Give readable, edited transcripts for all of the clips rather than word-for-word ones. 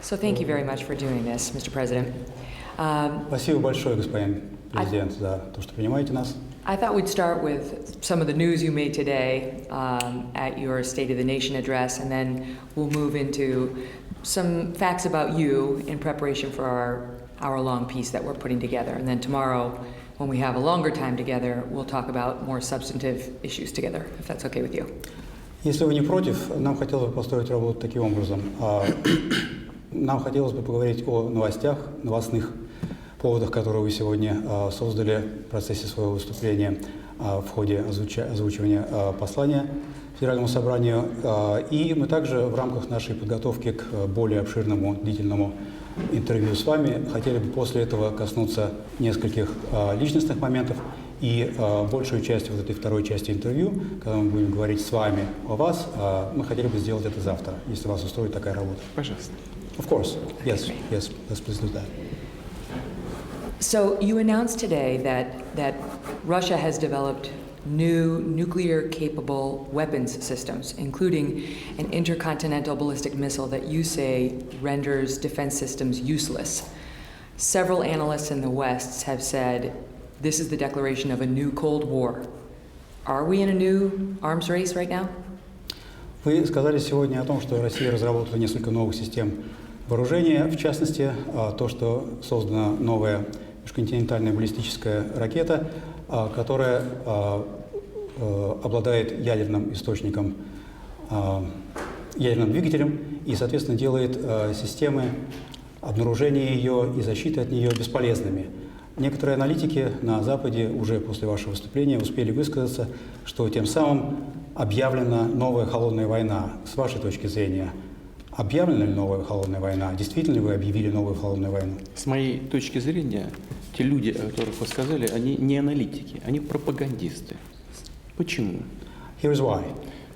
So thank you very much for doing this, Mr. President. Спасибо большое, господин президент, за то, что принимаете нас. I thought we'd start with some of the news you made today at your State of the Nation address, and then we'll move into some facts about you in preparation for our hour-long piece that we're putting together. And then tomorrow, when we have a longer time together, we'll talk about more substantive issues together, if that's okay with you. Если вы не против, нам хотелось бы построить работу таким образом. Нам хотелось бы поговорить о новостях, новостных поводах, которые вы сегодня создали в процессе своего выступления в ходе озвучивания послания Федеральному собранию. И мы также в рамках нашей подготовки к более обширному, длительному интервью с вами хотели бы после этого коснуться нескольких личностных моментов. И большую часть вот этой второй части интервью, когда мы будем говорить с вами о вас, мы хотели бы сделать это завтра, если вас устроит такая работа. Пожалуйста. Of course. Yes, let's please do that. So you announced today that Russia has developed new nuclear-capable weapons systems, including an intercontinental ballistic missile that you say renders defense systems useless. Several analysts in the West have said this is the declaration of a new Cold War. Are we in a new arms race right now? Вы сказали сегодня о том, что Россия разработала несколько новых систем вооружения, в частности, то, что создана новая межконтинентальная баллистическая ракета, которая обладает ядерным источником, ядерным двигателем и, соответственно, делает системы обнаружения ее и защиты от нее бесполезными. Некоторые аналитики на Западе уже после вашего выступления успели высказаться, что тем самым объявлена новая холодная война. С вашей точки зрения, объявлена ли новая холодная война? Действительно ли вы объявили новую холодную войну? С моей точки зрения, те люди, о которых вы сказали, они не аналитики, они пропагандисты. Почему? Here's why.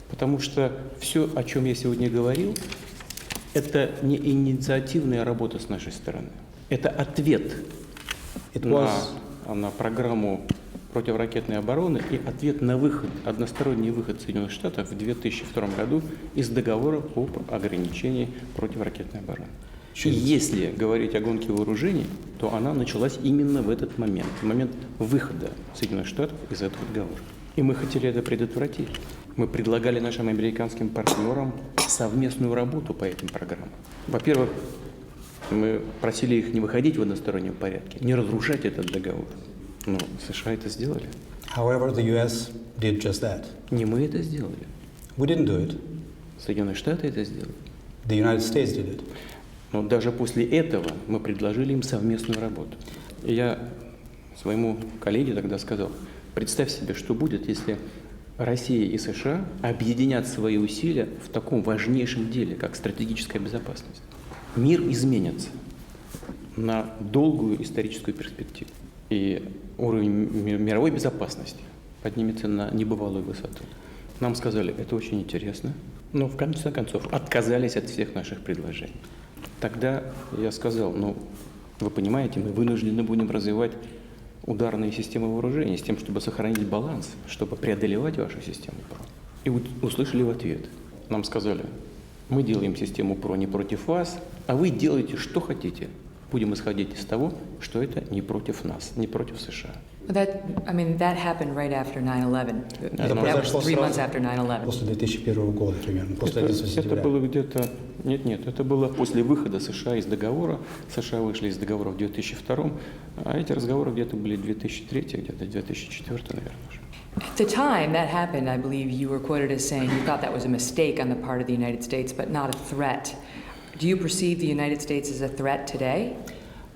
Потому что все, о чем я сегодня говорил, это не инициативная работа с нашей стороны. Это ответ на программу противоракетной обороны и ответ на односторонний выход Соединенных Штатов в 2002 году из договора по ограничению противоракетной обороны. И если говорить о гонке вооружений, то она началась именно в этот момент, в момент выхода Соединенных Штатов из этого договора. И мы хотели это предотвратить. Мы предлагали нашим американским партнерам совместную работу по этим программам. Во-первых, мы просили их не выходить в одностороннем порядке, не разрушать этот договор. Но США это сделали. However, the US did just that. Не мы это сделали. We didn't do it. Соединенные Штаты это сделали. The United States did it. Но даже после этого мы предложили им совместную работу. И я своему коллеге тогда сказал, представь себе, что будет, если Россия и США объединят свои усилия в таком важнейшем деле, как стратегическая безопасность. Мир изменится на долгую историческую перспективу. И уровень мировой безопасности поднимется на небывалую высоту. Нам сказали, это очень интересно, но в конце концов отказались от всех наших предложений. Тогда я сказал, вы понимаете, мы вынуждены будем развивать ударные системы вооружений с тем, чтобы сохранить баланс, чтобы преодолевать вашу систему ПРО. И услышали в ответ. Нам сказали, мы делаем систему ПРО не против вас, а вы делаете, что хотите. Будем исходить из того, что это не против нас, не против США. That happened right after 9/11. Это That was произошло 3 months сразу after 9/11. после 2001 года примерно, после 11 сентября. Это было где-то... Нет, это было после выхода США из договора. США вышли из договора в 2002, а эти разговоры где-то были в 2003, где-то 2004, наверное. At the time that happened, I believe you were quoted as saying you thought that was a mistake on the part of the United States, but not a threat. Do you perceive the United States as a threat today?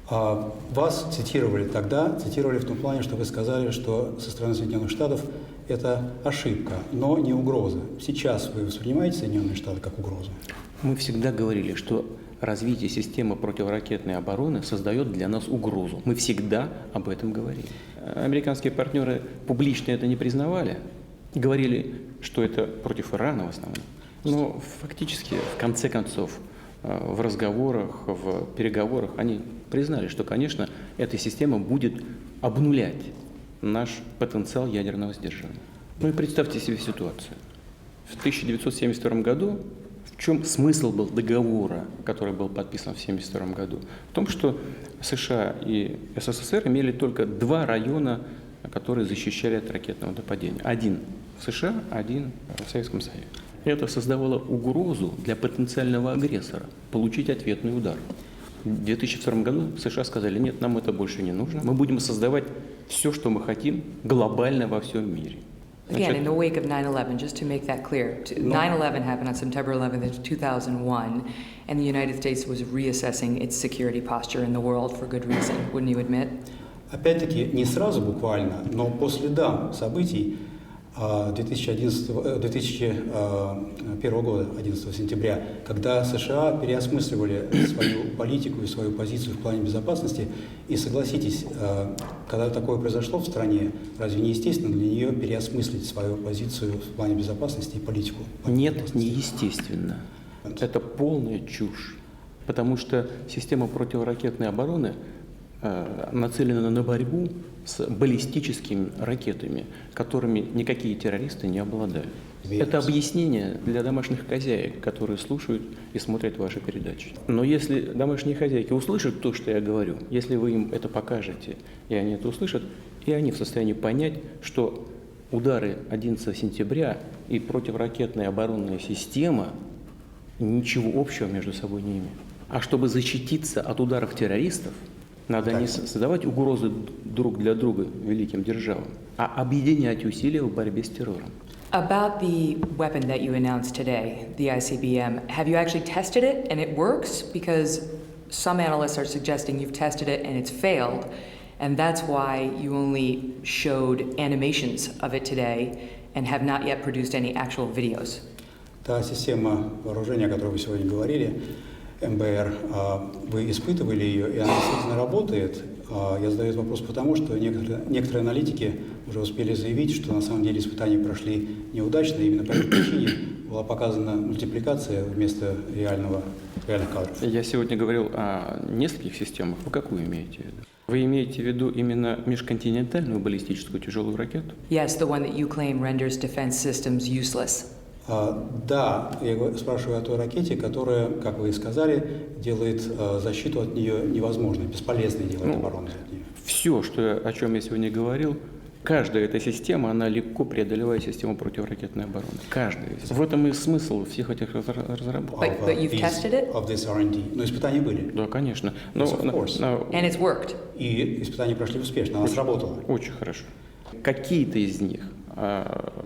Вас цитировали тогда, цитировали в том плане, что вы сказали, что со стороны Соединенных Штатов это ошибка, но не угроза. Сейчас вы воспринимаете Соединенные Штаты как угрозу? Мы всегда говорили, что развитие системы противоракетной обороны создает для нас угрозу. Мы всегда об этом говорили. Американские партнеры публично это не признавали, говорили, что это против Ирана в основном. Но фактически, в конце концов, в разговорах, в переговорах они признали, что, конечно, эта система будет обнулять наш потенциал ядерного сдерживания. Ну и представьте себе ситуацию. В 1972 году В чем смысл был договора, который был подписан в 1972 году? В том, что США и СССР имели только два района, которые защищали от ракетного нападения. Один в США, один в Советском Союзе. Это создавало угрозу для потенциального агрессора получить ответный удар. В 2002 году США сказали: нет, нам это больше не нужно. Мы будем создавать все, что мы хотим, глобально во всем мире. Again, in the wake of 9/11, just to make that clear, 9/11 happened on September 11th of 2001, and the United States was reassessing its security posture in the world for good reason, wouldn't you admit? Опять-таки, не сразу буквально, но по следам событий 2001 года, 11 сентября, когда США переосмысливали свою политику и свою позицию в плане безопасности. И согласитесь, когда такое произошло в стране, разве не естественно для нее переосмыслить свою позицию в плане безопасности и политику? Нет, не естественно. Это полная чушь, потому что система противоракетной обороны нацелена на борьбу с баллистическими ракетами, которыми никакие террористы не обладали. Это объяснение для домашних хозяек, которые слушают и смотрят ваши передачи. Но если домашние хозяйки услышат то, что я говорю, если вы им это покажете, и они это услышат, и они в состоянии понять, что удары 11 сентября и противоракетная оборонная система ничего общего между собой не имеют. А чтобы защититься от ударов террористов, надо не создавать угрозы друг для друга великим державам, а объединять усилия в борьбе с террором. About the weapon that you announced today, the ICBM, have you actually tested it and it works? Because some analysts are suggesting you've tested it and it's failed, and that's why you only showed animations of it today and have not yet produced any actual videos. Та система вооружения, о которой вы сегодня говорили, МБР, вы испытывали ее, и она действительно работает. Я задаю этот вопрос потому, что некоторые аналитики уже успели заявить, что на самом деле испытания прошли неудачно, и именно по этой причине была показана мультипликация вместо реальных кадров. Я сегодня говорил о нескольких системах. Вы какую имеете в виду? Вы имеете в виду именно межконтинентальную баллистическую тяжелую ракету? Yes, the one that you claim renders defense systems useless. Да, я спрашиваю о той ракете, которая, как вы и сказали, делает защиту от нее невозможной, бесполезной делает оборону от нее. Все, о чем я сегодня говорил, каждая эта система, она легко преодолевает систему противоракетной обороны. Каждая. В этом и смысл всех этих разработок. But you've tested it? Of this R&D. Но испытания были. Да, конечно. And it's worked. И испытания прошли успешно, она сработала. Очень хорошо. Какие-то из них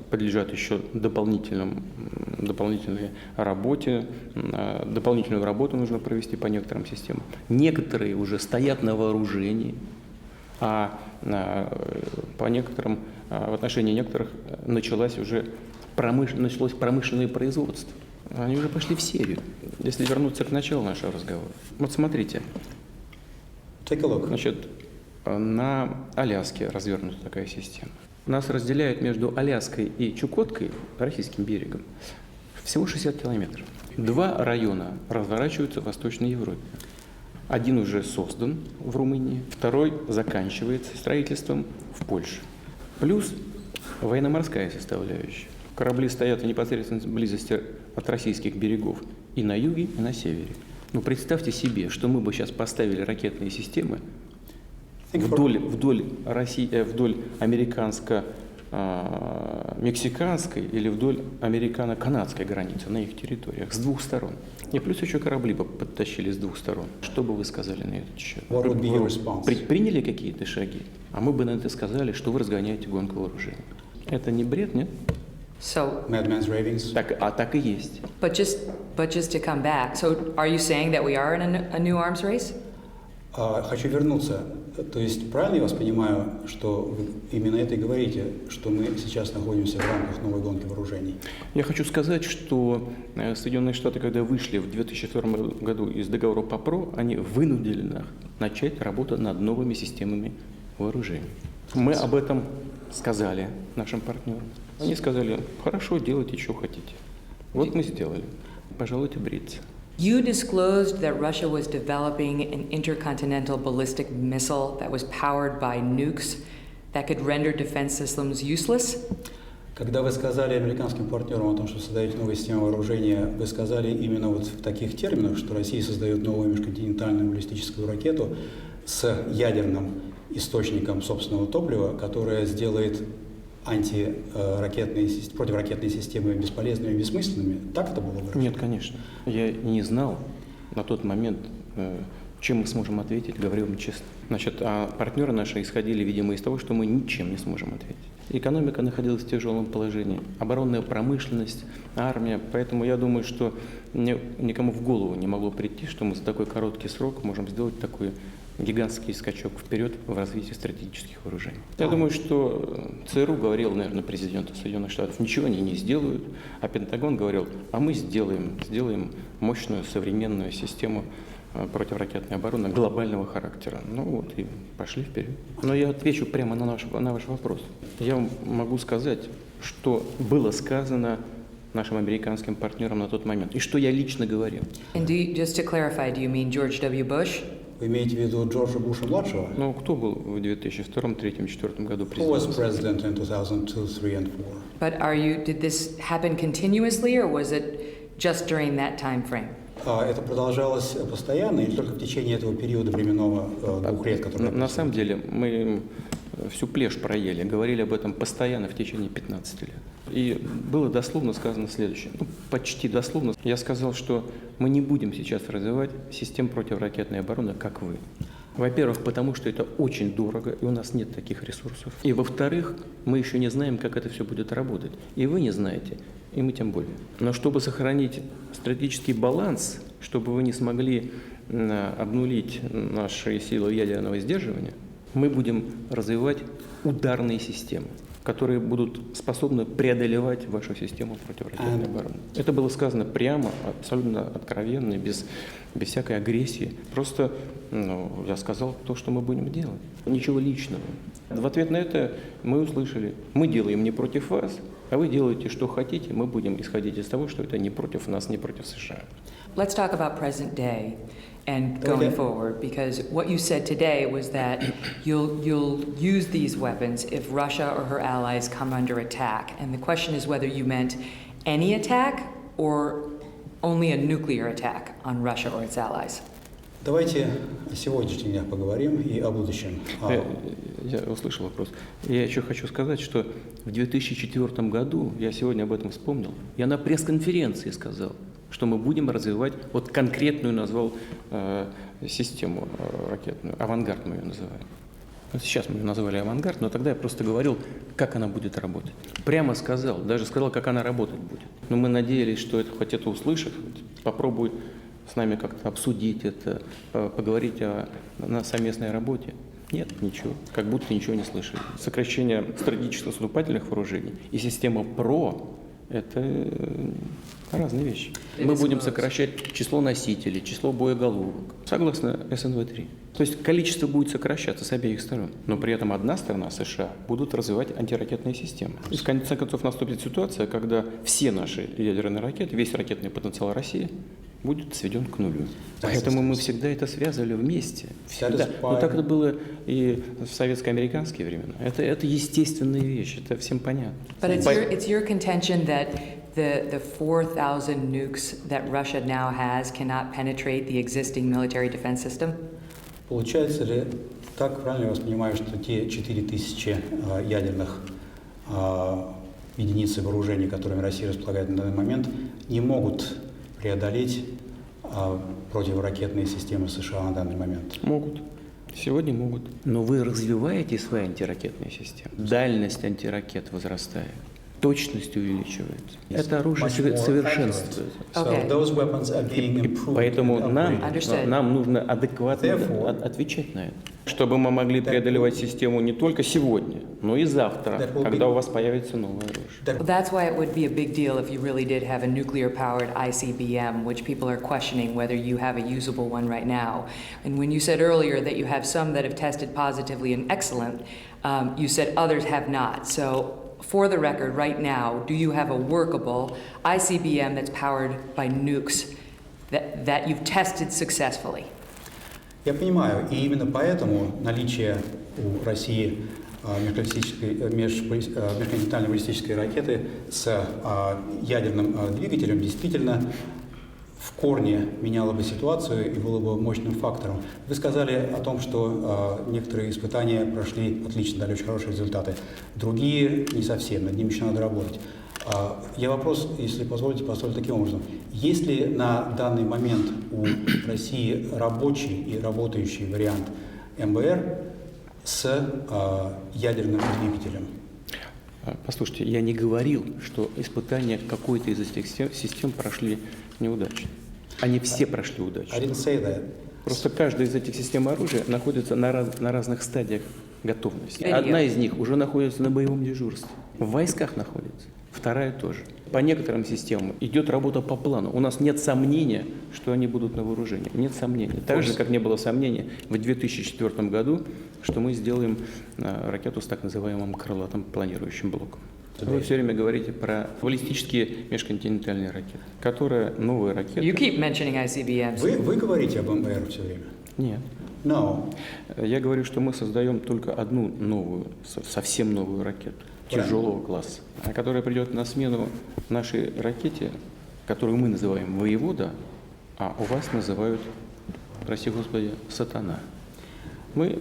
подлежат еще дополнительной работе. Дополнительную работу нужно провести по некоторым системам. Некоторые уже стоят на вооружении, а по некоторым, в отношении некоторых началось промышленное производство. Они уже пошли в серию. Если вернуться к началу нашего разговора. Вот смотрите. Take a look. Значит, на Аляске развернута такая система. Нас разделяет между Аляской и Чукоткой, российским берегом, всего 60 километров. Два района разворачиваются в Восточной Европе. Один уже создан в Румынии, второй заканчивается строительством в Польше. Плюс военно-морская составляющая. Корабли стоят в непосредственной близости от российских берегов и на юге, и на севере. Ну, представьте себе, что мы бы сейчас поставили ракетные системы вдоль американско-мексиканской или вдоль американо-канадской границы, на их территориях, с двух сторон. И плюс еще корабли бы подтащили с двух сторон. Что бы вы сказали на этот счет? What would be your Вы response? предприняли какие-то шаги? А мы бы на это сказали, что вы разгоняете гонку вооружений. Это не бред, нет? So, Madman's ravings. Так и есть. but just to come back, so are you saying that we are in a new arms race? Хочу вернуться. То есть правильно я вас понимаю, что вы именно это и говорите, что мы сейчас находимся в рамках новой гонки вооружений? Я хочу сказать, что Соединенные Штаты, когда вышли в 2002 году из договора по ПРО, они вынудили нас начать работу над новыми системами вооружений. Мы об этом сказали нашим партнерам. Они сказали: хорошо, делайте, что хотите. Вот мы сделали. Пожалуйте бриться. You disclosed that Russia was developing an intercontinental ballistic missile that was powered by nukes that could render defense systems useless? Когда вы сказали американским партнерам о том, что создаете новую систему вооружения, вы сказали именно вот в таких терминах, что Россия создает новую межконтинентальную баллистическую ракету с ядерным источником собственного топлива, которая сделает противоракетные системы бесполезными и бессмысленными. Так это было выражено? Нет, конечно. Я не знал на тот момент, чем мы сможем ответить, говорю вам честно. Значит, а партнеры наши исходили, видимо, из того, что мы ничем не сможем ответить. Экономика находилась в тяжелом положении, оборонная промышленность, армия. Поэтому я думаю, что никому в голову не могло прийти, что мы за такой короткий срок можем сделать такой гигантский скачок вперед в развитии стратегических вооружений. Я думаю, что ЦРУ говорил, наверное, президенту Соединенных Штатов, ничего они не сделают, а Пентагон говорил, а мы сделаем мощную современную систему противоракетной обороны глобального характера. Ну вот и пошли вперед. Но я отвечу прямо на ваш вопрос. Я вам могу сказать, что было сказано нашим американским партнерам на тот момент, и что я лично говорил. And just to clarify, do you mean George W. Bush? Вы имеете в виду Джорджа Буша-младшего? Ну, кто был в 2002, 2003, 2004 году Who was президентом? president in 2002, 2003 and 2004? But did this happen continuously, or was it just during that time frame? Это продолжалось постоянно или только в течение этого периода временного 2 лет, который... На самом деле мы всю плешь проели, говорили об этом постоянно в течение 15 лет. И было дословно сказано следующее, почти дословно. Я сказал, что мы не будем сейчас развивать систему противоракетной обороны, как вы. Во-первых, потому что это очень дорого, и у нас нет таких ресурсов. И во-вторых, мы еще не знаем, как это все будет работать. И вы не знаете, и мы тем более. Но чтобы сохранить стратегический баланс, чтобы вы не смогли обнулить наши силы ядерного сдерживания, мы будем развивать ударные системы, которые будут способны преодолевать вашу систему противоракетной обороны. Это было сказано прямо, абсолютно откровенно, без всякой агрессии. Просто я сказал то, что мы будем делать. Ничего личного. В ответ на это мы услышали, мы делаем не против вас, а вы делаете, что хотите, мы будем исходить из того, что это не против нас, не против США. Let's talk about present day and going forward, because what you said today was that you'll use these weapons if Russia or her allies come under attack. And the question is whether you meant any attack or only a nuclear attack on Russia or its allies. Давайте о сегодняшних днях поговорим и о будущем. Я услышал вопрос. Я еще хочу сказать, что в 2004 году, я сегодня об этом вспомнил, я на пресс-конференции сказал, что мы будем развивать, вот конкретную назвал систему ракетную, «Авангард» мы ее называем. Вот сейчас мы ее назвали «Авангард», но тогда я просто говорил, как она будет работать. Прямо сказал, даже сказал, как она работать будет. Но мы надеялись, что это хоть это услышат, попробуют с нами как-то обсудить это, поговорить на совместной работе. Нет, ничего, как будто ничего не слышали. Сокращение стратегических наступательных вооружений и система ПРО – это разные вещи. Мы будем сокращать число носителей, число боеголовок, согласно СНВ-3. То есть количество будет сокращаться с обеих сторон. Но при этом одна сторона, США, будут развивать антиракетные системы. И в конце концов наступит ситуация, когда все наши ядерные ракеты, весь ракетный потенциал России будет сведен к нулю. Поэтому мы всегда это связывали вместе. Всегда. Но так это было и в советско-американские времена. Это естественная вещь, это всем понятно. But it's your contention that the 4,000 nukes that Russia now has cannot penetrate the existing military defense system? Получается ли, так правильно я вас понимаю, что те 4000 ядерных единиц вооружений, которыми Россия располагает на данный момент, не могут преодолеть противоракетные системы США на данный момент? Могут. Сегодня могут. Но вы развиваете свои антиракетные системы. Дальность антиракет возрастает. Точность увеличивается. Это оружие совершенствуется. Поэтому нам нужно адекватно отвечать на это, чтобы мы могли преодолевать систему не только сегодня, но и завтра, когда у вас появится новое оружие. Well, that's why it would be a big deal if you really did have a nuclear-powered ICBM, which people are questioning whether you have a usable one right now. And when you said earlier that you have some that have tested positively and excellent, you said others have not. So, for the record, right now, do you have a workable ICBM that's powered by nukes that you've tested successfully? Я понимаю, и именно поэтому наличие у России межконтинентальной баллистической ракеты с ядерным двигателем действительно в корне меняло бы ситуацию и было бы мощным фактором. Вы сказали о том, что некоторые испытания прошли отлично, дали очень хорошие результаты. Другие не совсем, над ними еще надо работать. Я вопрос, если позволите, поставлю таким образом. Есть ли на данный момент у России рабочий и работающий вариант МБР с ядерным двигателем? Послушайте, я не говорил, что испытания какой-то из этих систем прошли неудачно. Они все прошли удачно. I didn't say that. Просто каждая из этих систем оружия находится на разных стадиях готовности. Верно. Одна из них уже находится на боевом дежурстве. В войсках находится. Вторая тоже. По некоторым системам идет работа по плану. У нас нет сомнения, что они будут на вооружении. Нет сомнений. Так же, как не было сомнения в 2004 году, что мы сделаем ракету с так называемым крылатым планирующим блоком. Вы все время говорите про баллистические межконтинентальные ракеты, которые новые ракеты. You keep mentioning ICBMs. Вы говорите об МБР все время? Нет. No. Я говорю, что мы создаем только одну новую, совсем новую ракету тяжелого класса, которая придет на смену нашей ракете, которую мы называем «Воевода», а у вас называют, прости господи, «Сатана». Мы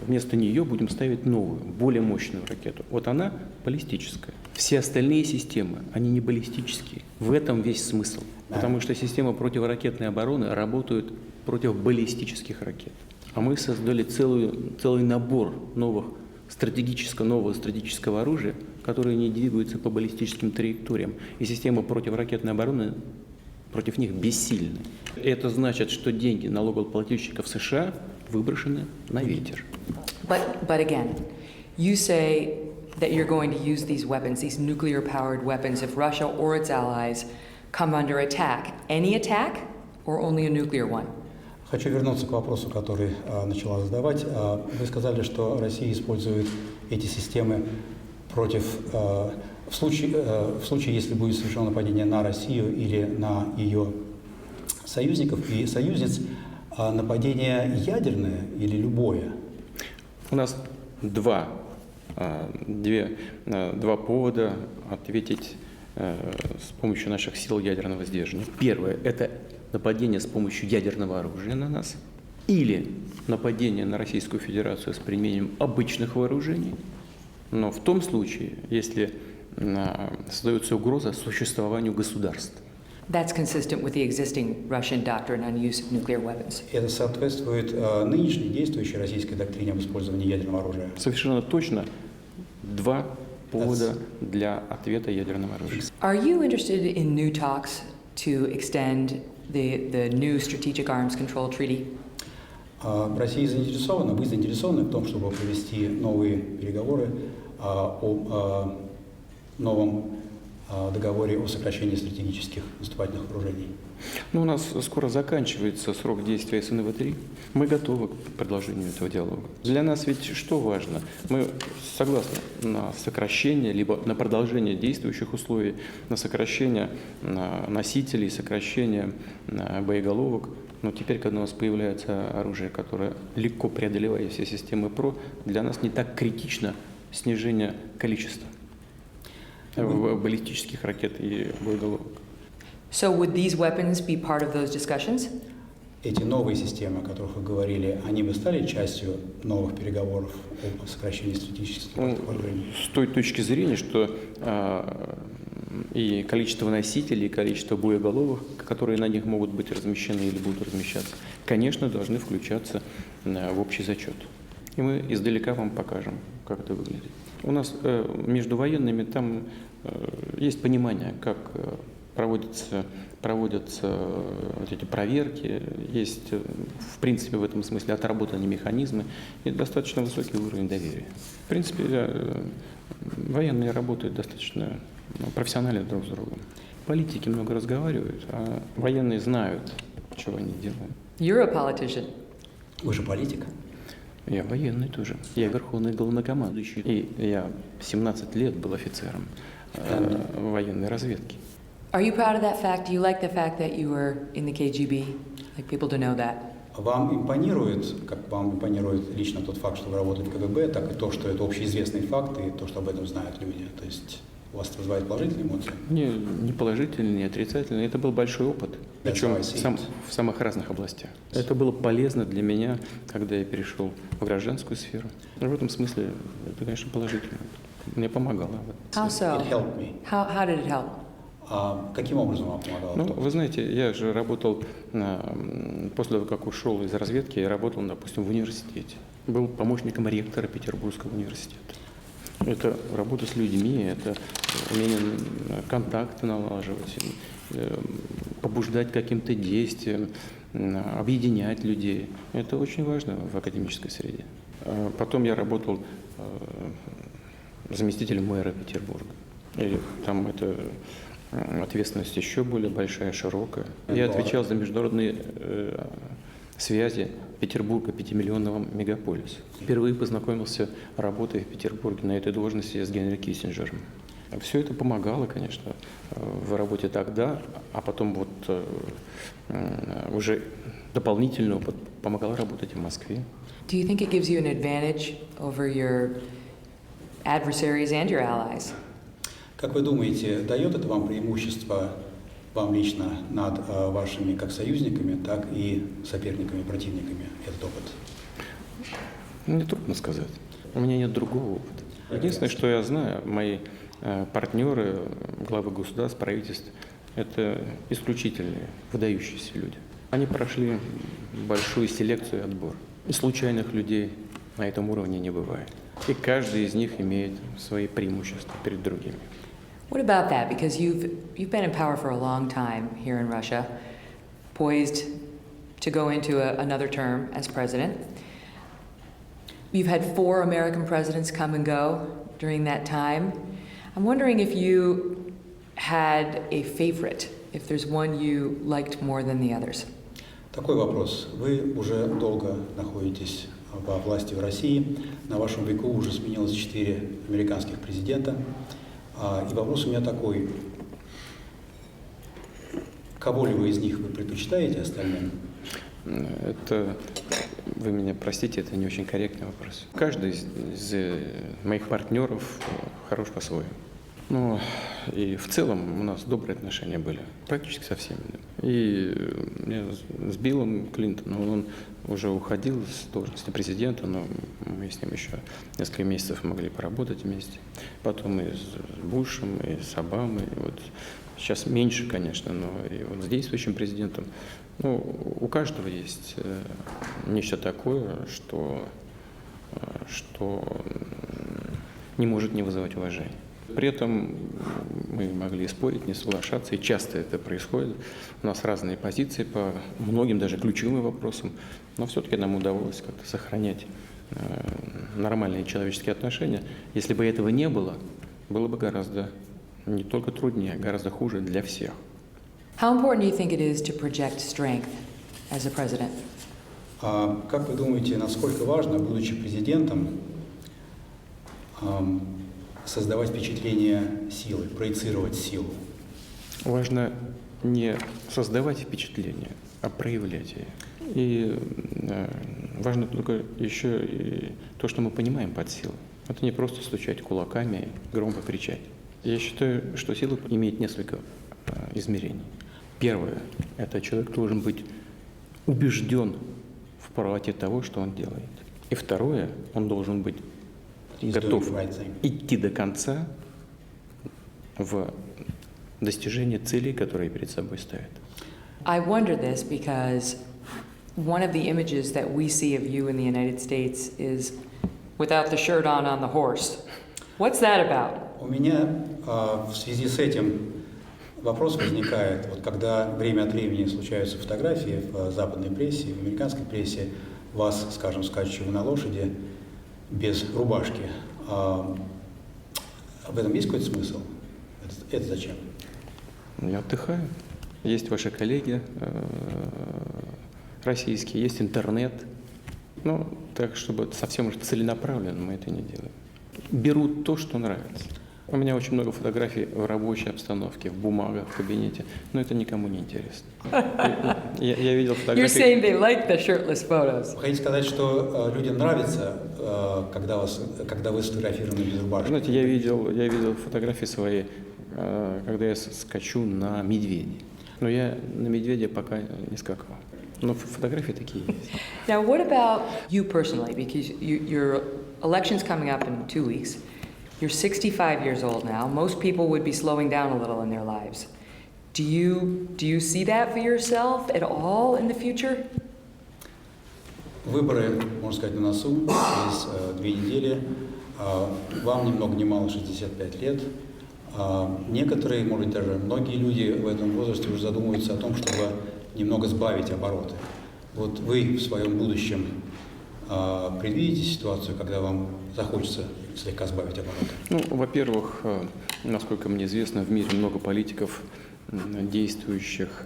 вместо нее будем ставить новую, более мощную ракету. Вот она баллистическая. Все остальные системы, они не баллистические. В этом весь смысл. Потому что системы противоракетной обороны работают против баллистических ракет. А мы создали целый набор нового стратегического оружия, которые не двигаются по баллистическим траекториям. И система противоракетной обороны против них бессильны. Это значит, что деньги налогоплательщиков США выброшены на ветер. But again, you say that you're going to use these weapons, these nuclear-powered weapons, if Russia or its allies come under attack. Any attack or only a nuclear one? Хочу вернуться к вопросу, который начала задавать. Вы сказали, что Россия использует эти системы против, в случае, если будет совершено нападение на Россию или на ее союзников и союзниц, нападение ядерное или любое? У нас два повода ответить с помощью наших сил ядерного сдерживания. Первое – это нападение с помощью ядерного оружия на нас или нападение на Российскую Федерацию с применением обычных вооружений, но в том случае, если создается угроза существованию государств. That's consistent with the existing Russian doctrine on use of nuclear weapons. Это соответствует нынешней действующей российской доктрине об использовании ядерного оружия? Совершенно точно два повода для ответа ядерного оружия. Are you interested in new talks to extend the new Strategic Arms Control Treaty? Россия заинтересована, вы заинтересованы в том, чтобы провести новые переговоры о новом договоре о сокращении стратегических наступательных вооружений? У нас скоро заканчивается срок действия СНВ-3. Мы готовы к продолжению этого диалога. Для нас ведь что важно? Мы согласны на сокращение, либо на продолжение действующих условий, на сокращение носителей, сокращение боеголовок. Но теперь, когда у нас появляется оружие, которое легко преодолевает все системы ПРО, для нас не так критично снижение количества баллистических ракет и боеголовок. So would these weapons be part of those discussions? Эти новые системы, о которых вы говорили, они бы стали частью новых переговоров о сокращении стратегических вооружений? С той точки зрения, что и количество носителей, и количество боеголовок, которые на них могут быть размещены или будут размещаться, конечно, должны включаться в общий зачет. И мы издалека вам покажем, как это выглядит. У нас между военными там есть понимание, как проводятся вот эти проверки, есть, в принципе, в этом смысле отработанные механизмы и достаточно высокий уровень доверия. В принципе, военные работают достаточно профессионально друг с другом. Политики много разговаривают, а военные знают, чего они делают. You're a politician. Вы же политик. Я военный тоже. Я верховный главнокомандующий. И я 17 лет был офицером военной разведки. Are you proud of that fact? Do you like the fact that you were in the KGB? Like people to know that? Вам импонирует, как вам импонирует лично тот факт, что вы работаете в КГБ, так и то, что это общеизвестный факт, и то, что об этом знают люди? То есть у вас это вызывает положительные эмоции? Не положительный, не отрицательный. Это был большой опыт, That's причем how I see it. в самых разных областях. Это было полезно для меня, когда я перешел в гражданскую сферу. В этом смысле это, конечно, положительно. Мне помогало. How so? It helped me. How did it help? Каким образом вам помогало? Ну, вы знаете, я же работал, после того, как ушел из разведки, я работал, допустим, в университете. Был помощником ректора Петербургского университета. Это работа с людьми, это умение контакты налаживать, побуждать к каким-то действиям, объединять людей. Это очень важно в академической среде. Потом я работал заместителем мэра Петербурга. И там это ответственность еще более большая, широкая. Я отвечал за международные связи Петербурга, 5-миллионного мегаполиса. Впервые познакомился, работая в Петербурге на этой должности с Генри Киссинджером. Все это помогало, конечно, в работе тогда, а потом вот уже дополнительно опыт помогал работать в Москве. Do you think it gives you an advantage over your adversaries and your allies? Как вы думаете, дает это вам преимущество, вам лично, над вашими как союзниками, так и соперниками, противниками, этот опыт? Мне трудно сказать. У меня нет другого опыта. Единственное, что я знаю, мои партнеры, главы государств, правительств, это исключительные, выдающиеся люди. Они прошли большую селекцию и отбор. И случайных людей на этом уровне не бывает. И каждый из них имеет свои преимущества перед другими. What about that? Because you've been in power for a long time here in Russia, poised to go into another term as president. You've had 4 American presidents come and go during that time. I'm wondering if you had a favorite, if there's one you liked more than the others. Такой вопрос. Вы уже долго находитесь во власти в России. На вашем веку уже сменилось 4 американских президента. И вопрос у меня такой. Кого ли вы из них вы предпочитаете остальным? Это, вы меня простите, это не очень корректный вопрос. Каждый из моих партнеров хорош по-своему. Ну, и в целом у нас добрые отношения были, практически со всеми. И я с Биллом Клинтоном, он уже уходил с должности президента, но мы с ним еще несколько месяцев могли поработать вместе. Потом и с Бушем, и с Обамой. И вот сейчас меньше, конечно, но и вот с действующим президентом. Ну, у каждого есть нечто такое, что не может не вызывать уважения. При этом мы могли спорить, не соглашаться, и часто это происходит. У нас разные позиции по многим даже ключевым вопросам, но все-таки нам удалось как-то сохранять нормальные человеческие отношения. Если бы этого не было, было бы гораздо не только труднее, а гораздо хуже для всех. How important do you think it is to project strength as a president? Как вы думаете, насколько важно, будучи президентом, создавать впечатление силы, проецировать силу? Важно не создавать впечатление, а проявлять ее. И важно только еще и то, что мы понимаем под силой. Это не просто стучать кулаками, громко кричать. Я считаю, что сила имеет несколько измерений. Первое – это человек должен быть убежден в правоте того, что он делает. И второе – он должен быть готов идти до конца в достижении целей, которые перед собой ставит. I wonder this because one of the images that we see of you in the United States is without the shirt on the horse. What's that about? У меня в связи с этим вопрос возникает, вот когда время от времени случаются фотографии в западной прессе, в американской прессе, вас, скажем, скачущего на лошади, без рубашки. В этом есть какой-то смысл? Это зачем? Я отдыхаю. Есть ваши коллеги российские, есть интернет. Ну, так, чтобы совсем уж целенаправленно мы это не делаем. Берут то, что нравится. У меня очень много фотографий в рабочей обстановке, в бумагах, в кабинете, но это никому не интересно. Я видел You're фотографии. saying they like the shirtless photos. Вы хотите сказать, что людям нравится, когда вы сфотографированы без рубашки? Знаете, я видел фотографии свои, когда я скачу на медведе. Но я на медведе пока не скакал. Но фотографии такие есть. Now, what about you personally? Because your election's coming up in 2 weeks. You're 65 years old now. Most people would be slowing down a little in their lives. Do you see that for yourself at all in the future? Выборы, можно сказать, на носу, через 2 недели. Вам ни много ни мало 65 лет. Некоторые, может быть, даже многие люди в этом возрасте уже задумываются о том, чтобы немного сбавить обороты. Вот вы в своем будущем предвидите ситуацию, когда вам захочется слегка сбавить обороты? Ну, во-первых, насколько мне известно, в мире много политиков, действующих,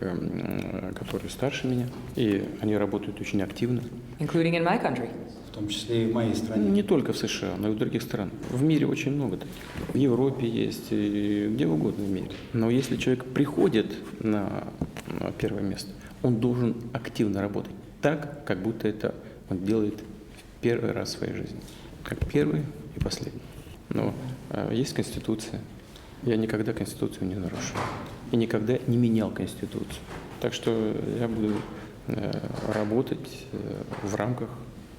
которые старше меня, и они работают очень активно. Including in my country. В том числе и в моей стране. Не только в США, но и в других странах. В мире очень много таких. В Европе есть, и где угодно в мире. Но если человек приходит на первое место, он должен активно работать так, как будто это он делает в первый раз в своей жизни. Как первый и последний. Но есть Конституция. Я никогда Конституцию не нарушил. И никогда не менял Конституцию. Так что я буду работать в рамках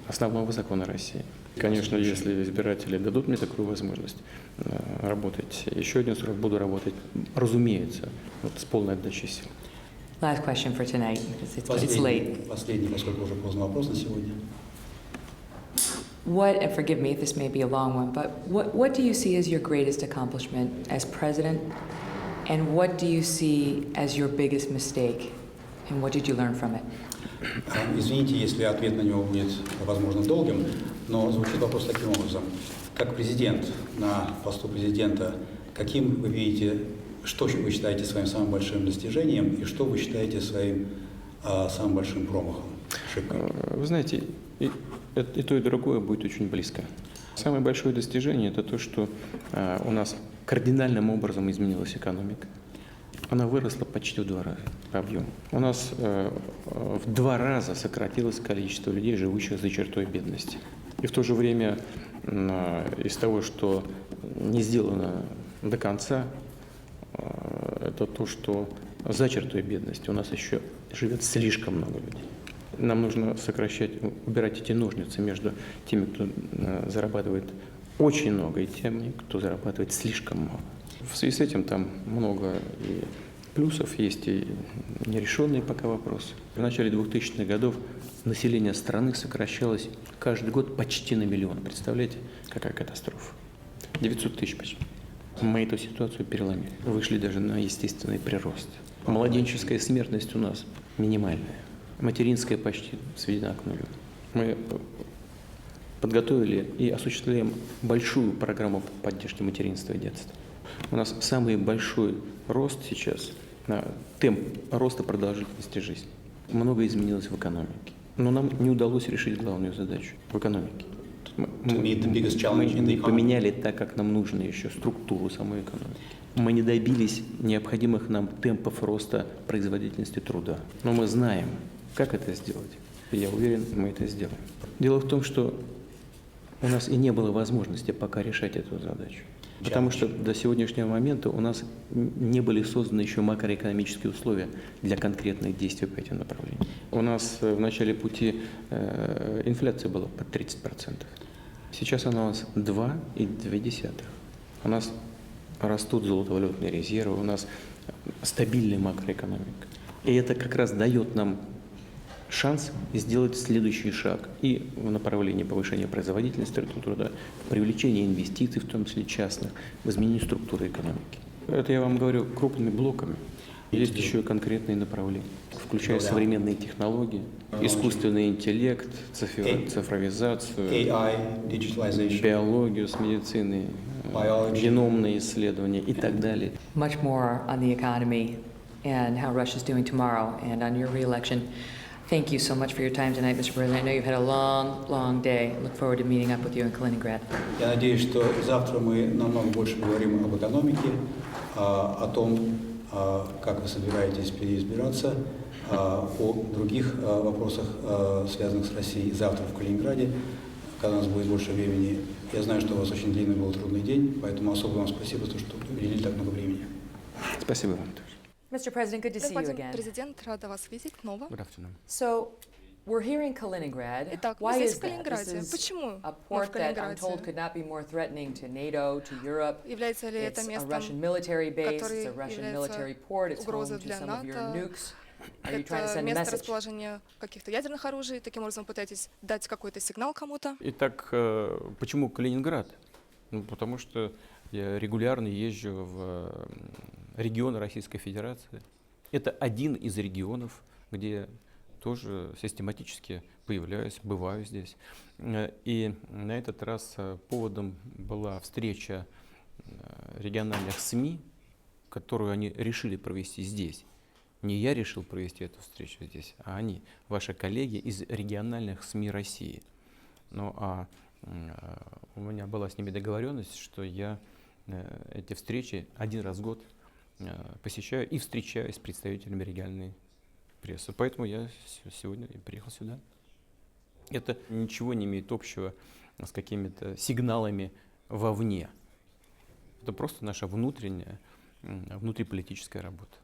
основного закона России. Конечно, если избиратели дадут мне такую возможность работать еще один срок, буду работать, разумеется, вот с полной отдачей сил. Last question for tonight, because it's late. Последний, поскольку уже поздно вопрос на сегодня. What, and forgive me if this may be a long one, but what do you see as your greatest accomplishment as president? And what do you see as your biggest mistake? And what did you learn from it? Извините, если ответ на него будет, возможно, долгим, но звучит вопрос таким образом. Как президент на посту президента, каким вы видите, что вы считаете своим самым большим достижением и что вы считаете своим самым большим промахом, ошибкой? Вы знаете, и то, и другое будет очень близко. Самое большое достижение – это то, что у нас кардинальным образом изменилась экономика. Она выросла почти в 2 раза по объему. У нас в 2 раза сократилось количество людей, живущих за чертой бедности. И в то же время из того, что не сделано до конца, это то, что за чертой бедности у нас еще живет слишком много людей. Нам нужно сокращать, убирать эти ножницы между теми, кто зарабатывает очень много, и теми, кто зарабатывает слишком мало. В связи с этим там много и плюсов есть, и нерешенные пока вопросы. В начале 2000-х годов население страны сокращалось каждый год почти на 1 миллион. Представляете, какая катастрофа? 900 тысяч почти. Мы эту ситуацию переломили. Вышли даже на естественный прирост. Младенческая смертность у нас минимальная. Материнская почти сведена к нулю. Мы подготовили и осуществляем большую программу поддержки материнства и детства. У нас самый большой рост сейчас, темп роста продолжительности жизни. Много изменилось в экономике. Но нам не удалось решить главную задачу в экономике. Мы не поменяли так, как нам нужно еще, структуру самой экономики. Мы не добились необходимых нам темпов роста производительности труда. Но мы знаем, как это сделать. И я уверен, мы это сделаем. Дело в том, что у нас и не было возможности пока решать эту задачу. Потому что до сегодняшнего момента у нас не были созданы еще макроэкономические условия для конкретных действий по этим направлениям. У нас в начале пути инфляция была под 30%. Сейчас она у нас 2,2. У нас растут золотовалютные резервы, у нас стабильная макроэкономика. И это как раз дает нам шанс сделать следующий шаг и в направлении повышения производительности труда, привлечения инвестиций, в том числе частных, в изменении структуры экономики. Это я вам говорю крупными блоками. Есть еще и конкретные направления, включая современные технологии, искусственный интеллект, цифровизацию, биологию с медициной, геномные исследования и так далее. Much more on the economy and how Russia's doing tomorrow and on your re-election. Thank you so much for your time tonight, Mr. President. I know you've had a long, long day. Look forward to meeting up with you in Kaliningrad. Я надеюсь, что завтра мы намного больше поговорим об экономике, о том, как вы собираетесь переизбираться, о других вопросах, связанных с Россией, завтра в Калининграде, когда у нас будет больше времени. Я знаю, что у вас очень длинный был трудный день, поэтому особо вам спасибо, за то, что уделили так много времени. Спасибо вам тоже. Mr. President, good to see you Господин again. президент, рада вас видеть снова. Good afternoon. So, we're here in Kaliningrad. Итак, мы Why здесь is в that? This Калининграде. is Почему a мы в port that I'm told Калининграде? could not be more threatening to NATO, to Europe. Является ли это It's a местом, Russian military base, который it's a Russian является military port, it's home угрозой to для some of your НАТО? nukes. Are you trying to Это send a место message? расположения каких-то ядерных оружий? Таким образом пытаетесь дать какой-то сигнал кому-то? Итак, почему Калининград? Ну, потому что я регулярно езжу в регионы Российской Федерации. Это один из регионов, где тоже систематически появляюсь, бываю здесь. И на этот раз поводом была встреча региональных СМИ, которую они решили провести здесь. Не я решил провести эту встречу здесь, а они, ваши коллеги из региональных СМИ России. Ну а у меня была с ними договоренность, что я эти встречи один раз в год посещаю и встречаюсь с представителями региональной прессы. Поэтому я сегодня и приехал сюда. Это ничего не имеет общего с какими-то сигналами вовне. Это просто наша внутренняя, внутриполитическая работа.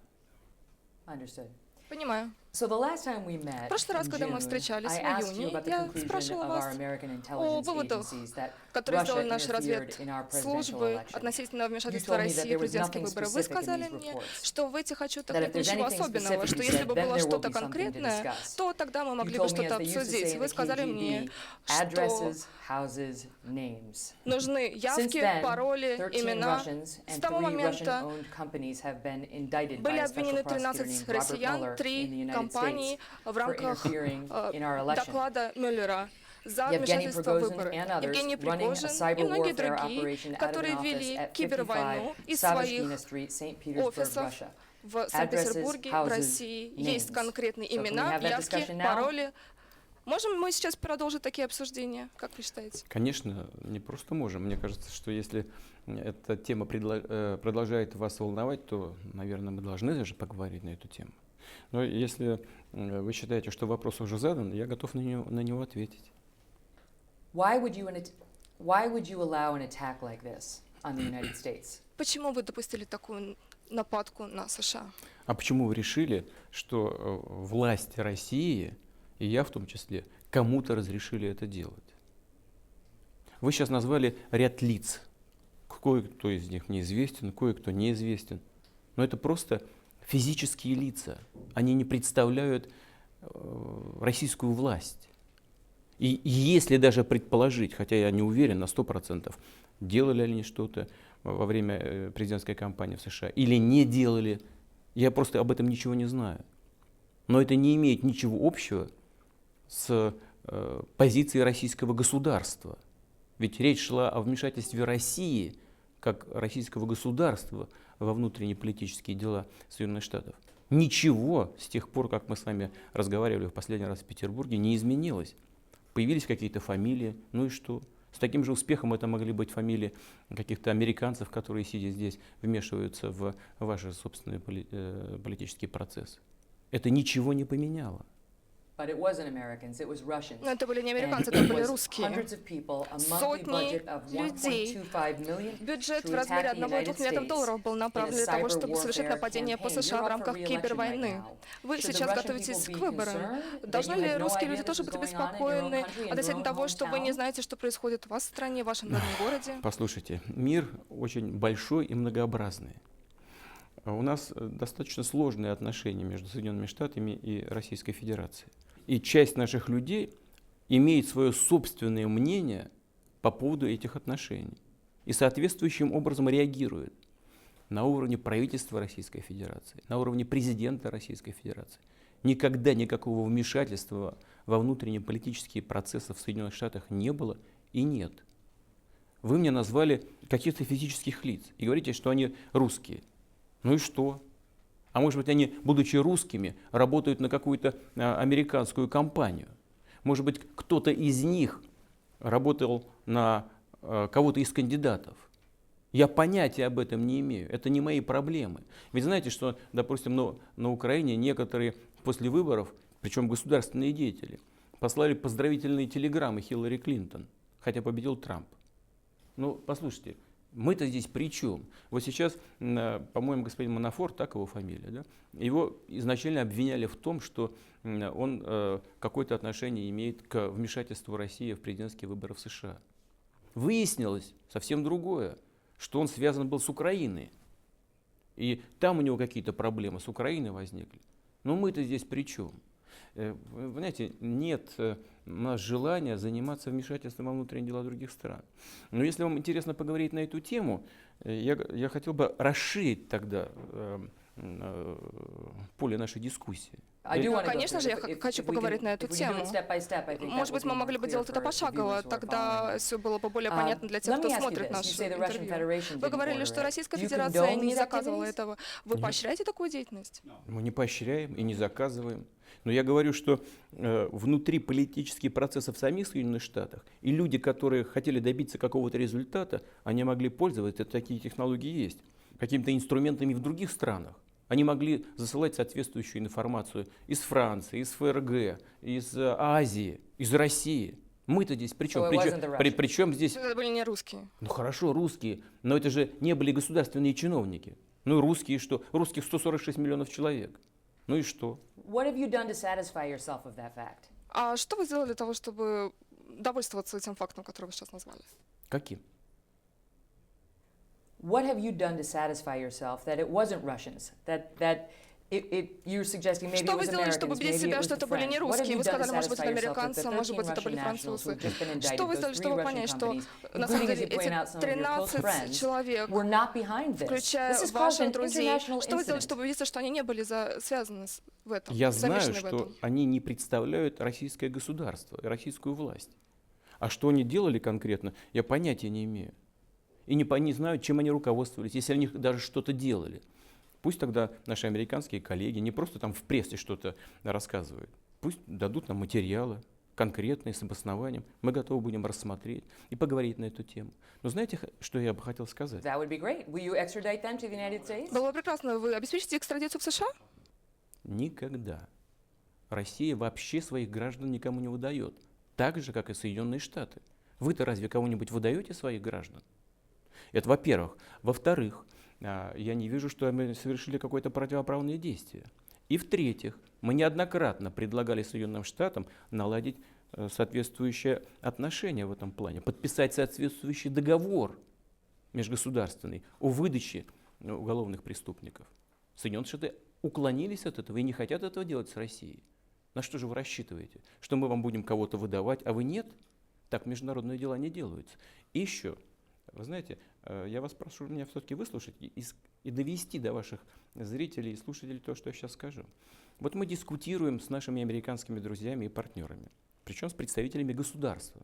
Understood. Понимаю. So the last time we met В прошлый раз, in когда мы June, встречались I в asked you июне, about the я conclusion спрашивала of вас our American о intelligence выводах, agencies that которые Russia сделали наши interfered in our presidential разведслужбы election. относительно You вмешательства told me that России there в was президентские nothing выборы. Вы specific in сказали these мне, reports. что в этих отчетах That if нет there's ничего anything особенного, specific, что you если said, бы then было there will что-то be something to конкретное, discuss. то тогда мы You могли бы told me, что-то as they used to say обсудить. in Вы the сказали мне, KGB, что addresses, houses, names. нужны Since явки, then, пароли, 13 имена. Russians С and того 3 момента Russian-owned companies have been indicted by были a special обвинены prosecutor 13 named Robert россиян, Mueller in the 3 United компании States в for рамках interfering in our election. доклада Мюллера за Evgeny вмешательство в Prigozhin выборы. and others Евгений running a Пригожин и cyber многие warfare другие, operation out of an которые office вели at кибервойну 55 из Savashkina своих Street, St. Petersburg, офисов Russia. в Санкт-Петербурге, в Addresses, России. houses, Есть names. конкретные So can we имена, have that явки, discussion now? пароли. Можем мы сейчас продолжить такие обсуждения, как вы считаете? Конечно, не просто можем. Мне кажется, что если эта тема продолжает вас волновать, то, наверное, мы должны даже поговорить на эту тему. Но если вы считаете, что вопрос уже задан, я готов на него ответить. Why would you allow an attack like this on the United States? Почему вы допустили такую нападку на США? А почему вы решили, что власти России, и я в том числе, кому-то разрешили это делать? Вы сейчас назвали ряд лиц. Кое-кто из них мне известен, кое-кто неизвестен. Но это просто физические лица. Они не представляют российскую власть. И если даже предположить, хотя я не уверен на 100%, делали ли они что-то во время президентской кампании в США или не делали, я просто об этом ничего не знаю. Но это не имеет ничего общего с позицией российского государства. Ведь речь шла о вмешательстве России, как российского государства, во внутренние политические дела Соединенных Штатов. Ничего с тех пор, как мы с вами разговаривали в последний раз в Петербурге, не изменилось. Появились какие-то фамилии, ну и что? С таким же успехом это могли быть фамилии каких-то американцев, которые, сидя здесь, вмешиваются в ваши собственные политические процессы. Это ничего не поменяло. But it wasn't Americans, it was Russians. Но это были не американцы, And это it были was русские. hundreds of people, a monthly Сотни budget of людей. 1.25 million Бюджет в to размере attack the 1,2 United миллиардов States долларов был направлен для того, чтобы совершить нападение по США в рамках кибервойны. Вы сейчас готовитесь к выборам. Должны ли русские люди тоже быть обеспокоены относительно того, что вы не знаете, что происходит у вас в стране, в вашем родном городе? Послушайте, мир очень большой и многообразный. У нас достаточно сложные отношения между Соединенными Штатами и Российской Федерацией. И часть наших людей имеет свое собственное мнение по поводу этих отношений и соответствующим образом реагирует на уровне правительства Российской Федерации, на уровне президента Российской Федерации. Никогда никакого вмешательства во внутренние политические процессы в Соединенных Штатах не было и нет. Вы мне назвали каких-то физических лиц и говорите, что они русские. Ну и что? А может быть, они, будучи русскими, работают на какую-то американскую компанию. Может быть, кто-то из них работал на кого-то из кандидатов. Я понятия об этом не имею. Это не мои проблемы. Ведь знаете, что, допустим, на Украине некоторые после выборов, причем государственные деятели, послали поздравительные телеграммы Хиллари Клинтон, хотя победил Трамп. Ну, послушайте, мы-то здесь при чем? Вот сейчас, по-моему, господин Манафорт, так его фамилия, да? Его изначально обвиняли в том, что он какое-то отношение имеет к вмешательству России в президентские выборы в США. Выяснилось совсем другое, что он связан был с Украиной. И там у него какие-то проблемы с Украиной возникли. Но мы-то здесь при чем? Вы знаете, нет у нас желания заниматься вмешательством во внутренние дела других стран. Но если вам интересно поговорить на эту тему, я хотел бы расширить тогда поле нашей дискуссии. Конечно же, я хочу поговорить на эту тему. Может быть, мы могли бы делать это пошагово, тогда все было бы более понятно для тех, кто смотрит наше интервью. Вы говорили, что Российская Федерация не заказывала этого. Вы поощряете такую деятельность? Мы не поощряем и не заказываем. Но я говорю, что внутри политических процессов в самих Соединенных Штатах и люди, которые хотели добиться какого-то результата, они могли пользоваться, такие технологии есть, какими-то инструментами в других странах. Они могли засылать соответствующую информацию из Франции, из ФРГ, из Азии, из России. Мы-то здесь при чем? Причем здесь... Это были не русские. Ну хорошо, русские, но это же не были государственные чиновники. Ну и русские что? Русских 146 миллионов человек. Ну и что? А что вы сделали для того, чтобы довольствоваться этим фактом, который вы сейчас назвали? Каким? What have you done to satisfy yourself that it wasn't Russians? You're suggesting maybe Что it вы was сделали, чтобы Americans, убедить maybe it себя, was что the это были не French? What have русские? you Вы done to сказали, может быть, это satisfy yourself that американцы, the может 13 быть, это были Russian nationals французы? who've just been Что вы indicted, сделали, those 3 чтобы Russian понять, что companies, на самом including, as деле you point out, эти some of your close 13 friends, человек, were not behind this? включая This is called ваших an друзей, international что вы сделали, incident. чтобы убедиться, что они не были связаны в этом, Я знаю, замешаны в что этом? они не представляют российское государство и российскую власть. А что они делали конкретно, я понятия не имею. И не знаю, чем они руководствовались, если они даже что-то делали. Пусть тогда наши американские коллеги не просто там в прессе что-то рассказывают. Пусть дадут нам материалы конкретные, с обоснованием. Мы готовы будем рассмотреть и поговорить на эту тему. Но знаете, что я бы хотел сказать? That would be great. Will you extradite them to the United States? Было бы прекрасно. Вы обеспечите экстрадицию в США? Никогда. Россия вообще своих граждан никому не выдает. Так же, как и Соединенные Штаты. Вы-то разве кого-нибудь выдаете своих граждан? Это во-первых. Во-вторых, я не вижу, что мы совершили какое-то противоправное действие. И в-третьих, мы неоднократно предлагали Соединенным Штатам наладить соответствующие отношения в этом плане, подписать соответствующий договор межгосударственный о выдаче уголовных преступников. Соединенные Штаты уклонились от этого и не хотят этого делать с Россией. На что же вы рассчитываете? Что мы вам будем кого-то выдавать, а вы нет? Так международные дела не делаются. И еще, вы знаете, я вас прошу меня все-таки выслушать и довести до ваших зрителей и слушателей то, что я сейчас скажу. Вот мы дискутируем с нашими американскими друзьями и партнерами, причем с представителями государства.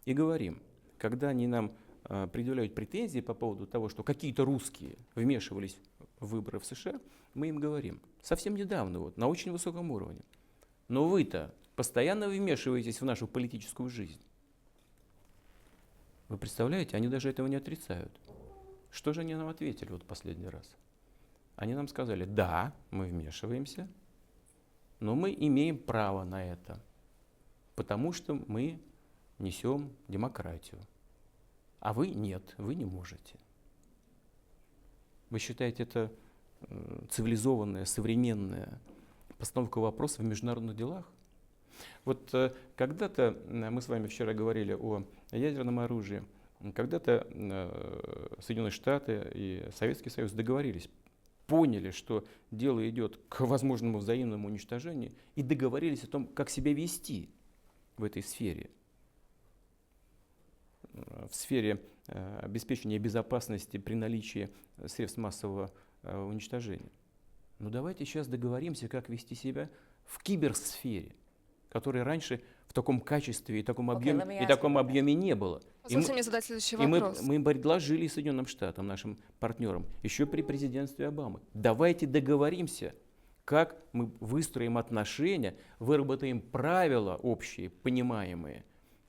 И говорим, когда они нам предъявляют претензии по поводу того, что какие-то русские вмешивались в выборы в США, мы им говорим, совсем недавно, вот, на очень высоком уровне, но вы-то постоянно вмешиваетесь в нашу политическую жизнь. Вы представляете, они даже этого не отрицают. Что же они нам ответили вот последний раз? Они нам сказали, да, мы вмешиваемся, но мы имеем право на это, потому что мы несем демократию. А вы нет, вы не можете. Вы считаете это цивилизованная, современная постановка вопросов в международных делах? Вот когда-то, мы с вами вчера говорили о ядерном оружии, когда-то Соединенные Штаты и Советский Союз договорились, поняли, что дело идет к возможному взаимному уничтожению, и договорились о том, как себя вести в этой сфере. В сфере обеспечения безопасности при наличии средств массового уничтожения. Но давайте сейчас договоримся, как вести себя в киберсфере, которая раньше в в таком качестве и таком let me объеме, ask you таком about объеме не было. Позвольте мне задать следующий И вопрос. мы предложили Соединенным Штатам, нашим партнерам, еще при президентстве Обамы, давайте договоримся, как мы выстроим отношения, выработаем правила общие, понимаемые,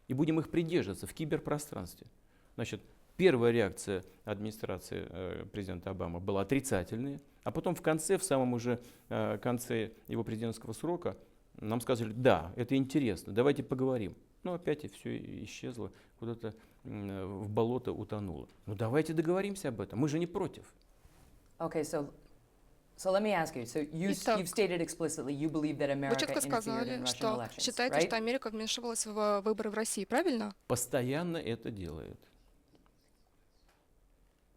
и будем их придерживаться в киберпространстве. Значит, первая реакция администрации президента Обамы была отрицательная, а потом в конце, в самом уже конце его президентского срока, нам сказали, да, это интересно, давайте поговорим. Но опять все исчезло, куда-то в болото утонуло. Ну давайте договоримся об этом, мы же не против. Okay, so let me ask you. So Итак, you've stated explicitly you believe that Вы America четко interfered in сказали, Russian что elections, считаете, right? что Америка вмешивалась в выборы в России, правильно? Постоянно это делает.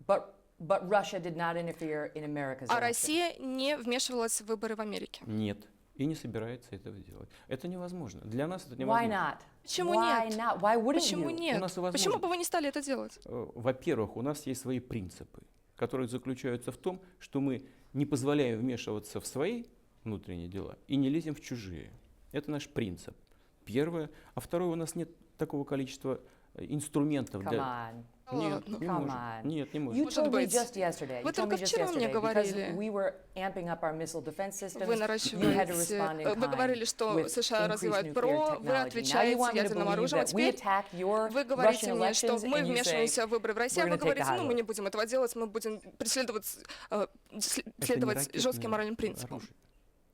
But Russia did not interfere in America's А election. Россия не вмешивалась в выборы в Америке. Нет. И не собирается этого делать. Это невозможно. Для нас это Why невозможно. not? Почему Why нет? not? Why wouldn't Почему you? нет? У нас возможно. Почему бы вы не стали это делать? Во-первых, у нас есть свои принципы, которые заключаются в том, что мы не позволяем вмешиваться в свои внутренние дела и не лезем в чужие. Это наш принцип. Первое. А второе, у нас нет такого количества инструментов. Come on. Нет, Ладно. не Come можем. on. Нет, не You можем. Может told me быть. just yesterday. Вы You told me только just вчера мне yesterday, говорили. because we were amping up our missile defense systems. Вы You had to наращиваете, respond in вы говорили, kind что with США increased развивают nuclear ПРО, вы technology. Now you отвечаете want me to ядерным believe оружием, а that we теперь attacked your вы говорите Russian мне, что elections, мы and you say вмешиваемся в выборы в России, а we're вы gonna take говорите, the high ну мы road. не будем этого делать, мы будем преследовать, Это не следовать ракетное жестким моральным принципам. оружие.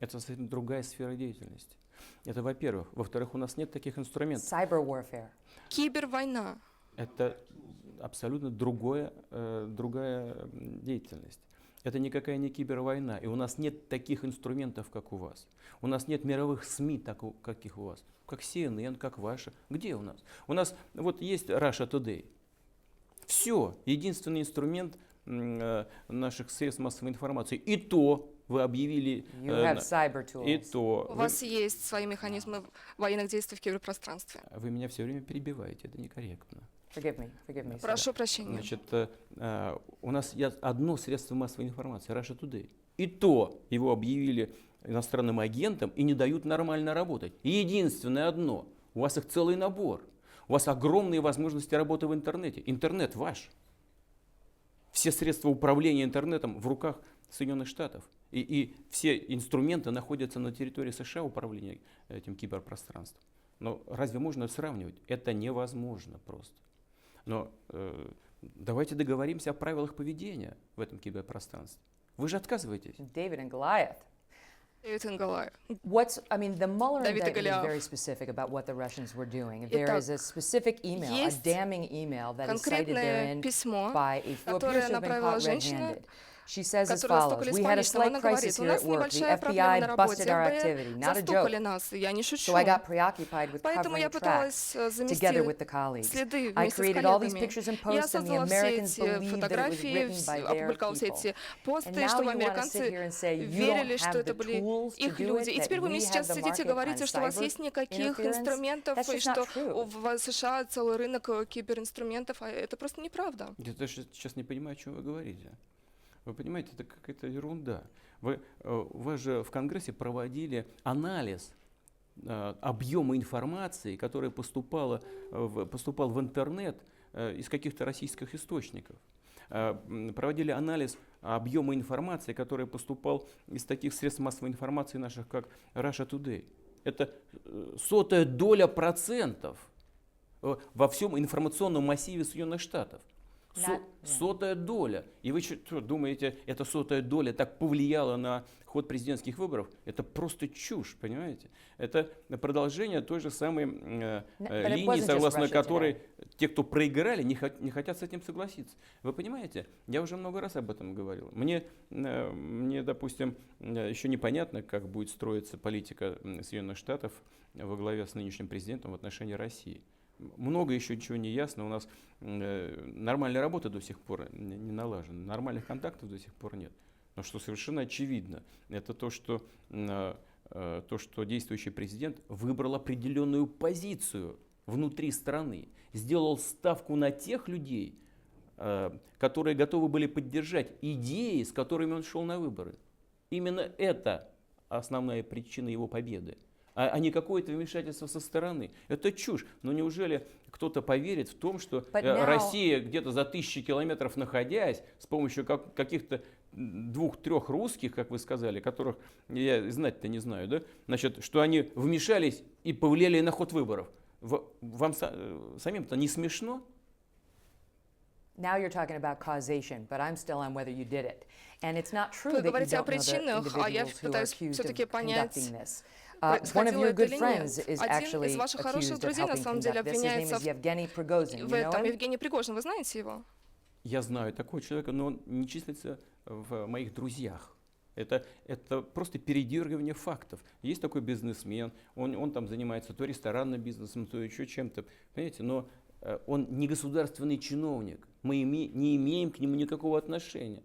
Это совсем другая сфера деятельности. Это во-первых. Во-вторых, у нас нет таких инструментов. cyber warfare. Кибервойна. Это абсолютно другая деятельность. Это никакая не кибервойна. И у нас нет таких инструментов, как у вас. У нас нет мировых СМИ, каких у вас. Как CNN, как ваша. Где у нас? У нас вот есть Russia Today. Все. Единственный инструмент наших средств массовой информации. И то вы объявили... You have cyber и tools. то... У вас есть свои механизмы военных действий в киберпространстве. Вы меня все время перебиваете. Это некорректно. Forgive me, sir. Прошу прощения. Значит, у нас есть одно средство массовой информации, Russia Today. И то его объявили иностранным агентом и не дают нормально работать. И единственное одно, у вас их целый набор. У вас огромные возможности работы в интернете. Интернет ваш. Все средства управления интернетом в руках Соединенных Штатов. И все инструменты находятся на территории США управления этим киберпространством. Но разве можно сравнивать? Это невозможно просто. Но давайте договоримся о правилах поведения в этом киберпространстве. Вы же отказываетесь. David and Goliath. Дэвид и Голиаф. The Mueller Давид и indictment is Голиаф. very specific about what the Russians were doing. There Итак, is a specific email, a есть damning email that is cited конкретное therein письмо, by a who которое appears to have been направила caught женщина, red-handed. She says as которая follows: стукали "We с had a поличным, slight она crisis говорит, у here нас at work. The небольшая проблема на FBI работе, busted our activity. ФБР Not a застукали joke. нас, я не шучу. So I got preoccupied with Поэтому я covering пыталась tracks замести together with the colleagues. следы I вместе с created all these коллегами. pictures and Я posts, and the создала все Americans эти believed that it was фотографии, written by their опубликовала все people. эти And посты, now чтобы you want to sit американцы here and say you don't верили, что have это the были tools to их do люди. it, И that теперь вы we мне have сейчас the сидите и market говорите, on что у вас cyber есть никаких interference. инструментов, That's и just not что true. в США целый рынок киберинструментов, а это просто неправда. Я даже сейчас не понимаю, о чем вы говорите. Вы понимаете, это какая-то ерунда. У вас же в Конгрессе проводили анализ объема информации, которая поступал в интернет из каких-то российских источников. Проводили анализ объема информации, который поступал из таких средств массовой информации наших, как Russia Today. Это 0,01% во всем информационном массиве Соединенных Штатов. 0,01. И вы что думаете, эта 0,01 так повлияла на ход президентских выборов? Это просто чушь, понимаете? Это продолжение той же самой линии, согласно которой те, кто проиграли, не хотят с этим согласиться. Вы понимаете? Я уже много раз об этом говорил. Мне, допустим, еще непонятно, как будет строиться политика Соединенных Штатов во главе с нынешним президентом в отношении России. Много еще чего не ясно. У нас нормальной работы до сих пор не налажена, нормальных контактов до сих пор нет. Но что совершенно очевидно, это то, что действующий президент выбрал определенную позицию внутри страны, сделал ставку на тех людей, которые готовы были поддержать идеи, с которыми он шел на выборы. Именно это основная причина его победы. а не какое-то вмешательство со стороны. Это чушь. Но неужели кто-то поверит в том, что Россия где-то за 1000 километров находясь, с помощью каких-то 2-3 русских, как вы сказали, которых я знать-то не знаю, да? Значит, что они вмешались и повлияли на ход выборов. Вам самим-то не смешно? Now you're talking about causation, but I'm still on whether you did it. And it's not true Вы that you говорите о don't know the причинах, а я individuals who are пытаюсь accused все-таки of понять, conducting this. One of происходило your это good или friends нет. is Один actually из ваших хороших accused of друзей на helping самом деле conduct this. His name обвиняется is Yevgeny Prigozhin. в You know этом. him? Евгений Пригожин, вы знаете его? Я знаю такого человека, но он не числится в моих друзьях. Это просто передергивание фактов. Есть такой бизнесмен, он там занимается то ресторанным бизнесом, то еще чем-то. Понимаете, но он не государственный чиновник. Мы не имеем к нему никакого отношения.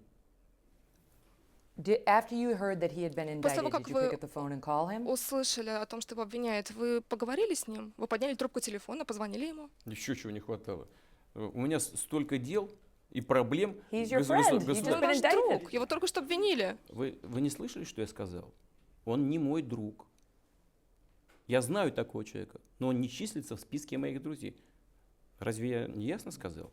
After you heard that he had been После того, indicted, как did you pick вы up the phone and call him? услышали о том, что его обвиняют, вы поговорили с ним? Вы подняли трубку телефона, позвонили ему? Еще чего не хватало. У меня столько дел и проблем. He's your friend. He just Он been ваш indicted. друг, его только что обвинили. Вы не слышали, что я сказал? Он не мой друг. Я знаю такого человека, но он не числится в списке моих друзей. Разве я не ясно сказал?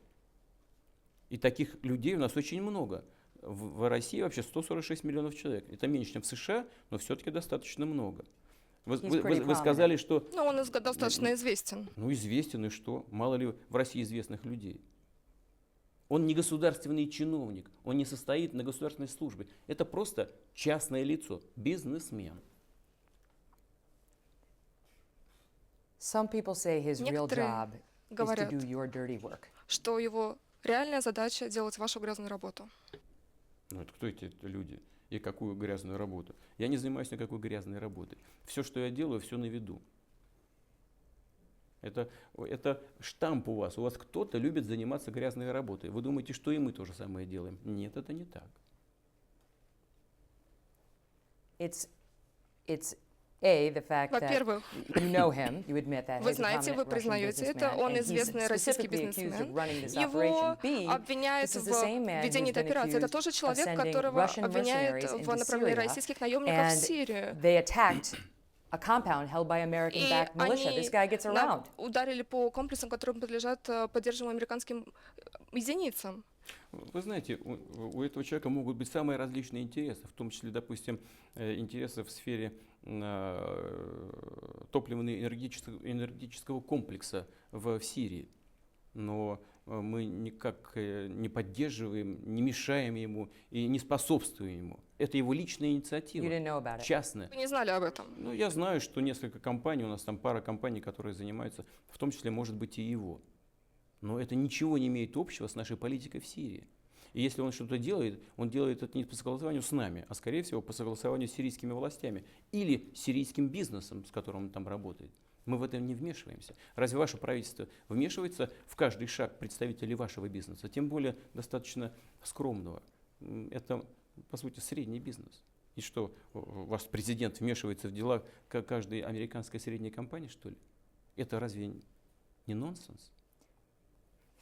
И таких людей у нас очень много. В России вообще 146 миллионов человек. Это меньше, чем в США, но все-таки достаточно много. Вы сказали, что... Но он достаточно известен. Ну, известен и что? Мало ли в России известных людей. Он не государственный чиновник, он не состоит на государственной службе. Это просто частное лицо, бизнесмен. Some people say his real Некоторые job is to говорят, do your dirty work. что его реальная задача делать вашу грязную работу. Ну, это кто эти люди и какую грязную работу? Я не занимаюсь никакой грязной работой. Все, что я делаю, все на виду. Это штамп у вас. У вас кто-то любит заниматься грязной работой. Вы думаете, что и мы то же самое делаем? Нет, это не так. It's the fact that Во-первых, you know him, you admit that. вы he's a знаете, вы prominent Russian признаете это, businessman, он and he's известный российский specifically accused бизнесмен. of running this Его operation. B, обвиняют this is в the same man ведении who's этой been операции. Это accused тоже of человек, sending которого Russian обвиняют mercenaries в into направлении Syria, российских наемников в and Сирию. they attacked a compound held by И American-backed militia. они This guy gets around. ударили по комплексам, которые подлежат поддерживаемым американским единицам. Вы знаете, у этого человека могут быть самые различные интересы, в том числе, допустим, интересы в сфере топливно-энергетического комплекса в Сирии. Но мы никак не поддерживаем, не мешаем ему и не способствуем ему. Это его личная You инициатива, didn't know about it. частная. Вы не знали об этом. Ну, я знаю, что несколько компаний, у нас там пара компаний, которые занимаются, в том числе, может быть, и его. Но это ничего не имеет общего с нашей политикой в Сирии. И если он что-то делает, он делает это не по согласованию с нами, а, скорее всего, по согласованию с сирийскими властями или сирийским бизнесом, с которым он там работает. Мы в это не вмешиваемся. Разве ваше правительство вмешивается в каждый шаг представителей вашего бизнеса, тем более достаточно скромного? Это, по сути, средний бизнес. И что, ваш президент вмешивается в дела каждой американской средней компании, что ли? Это разве не нонсенс?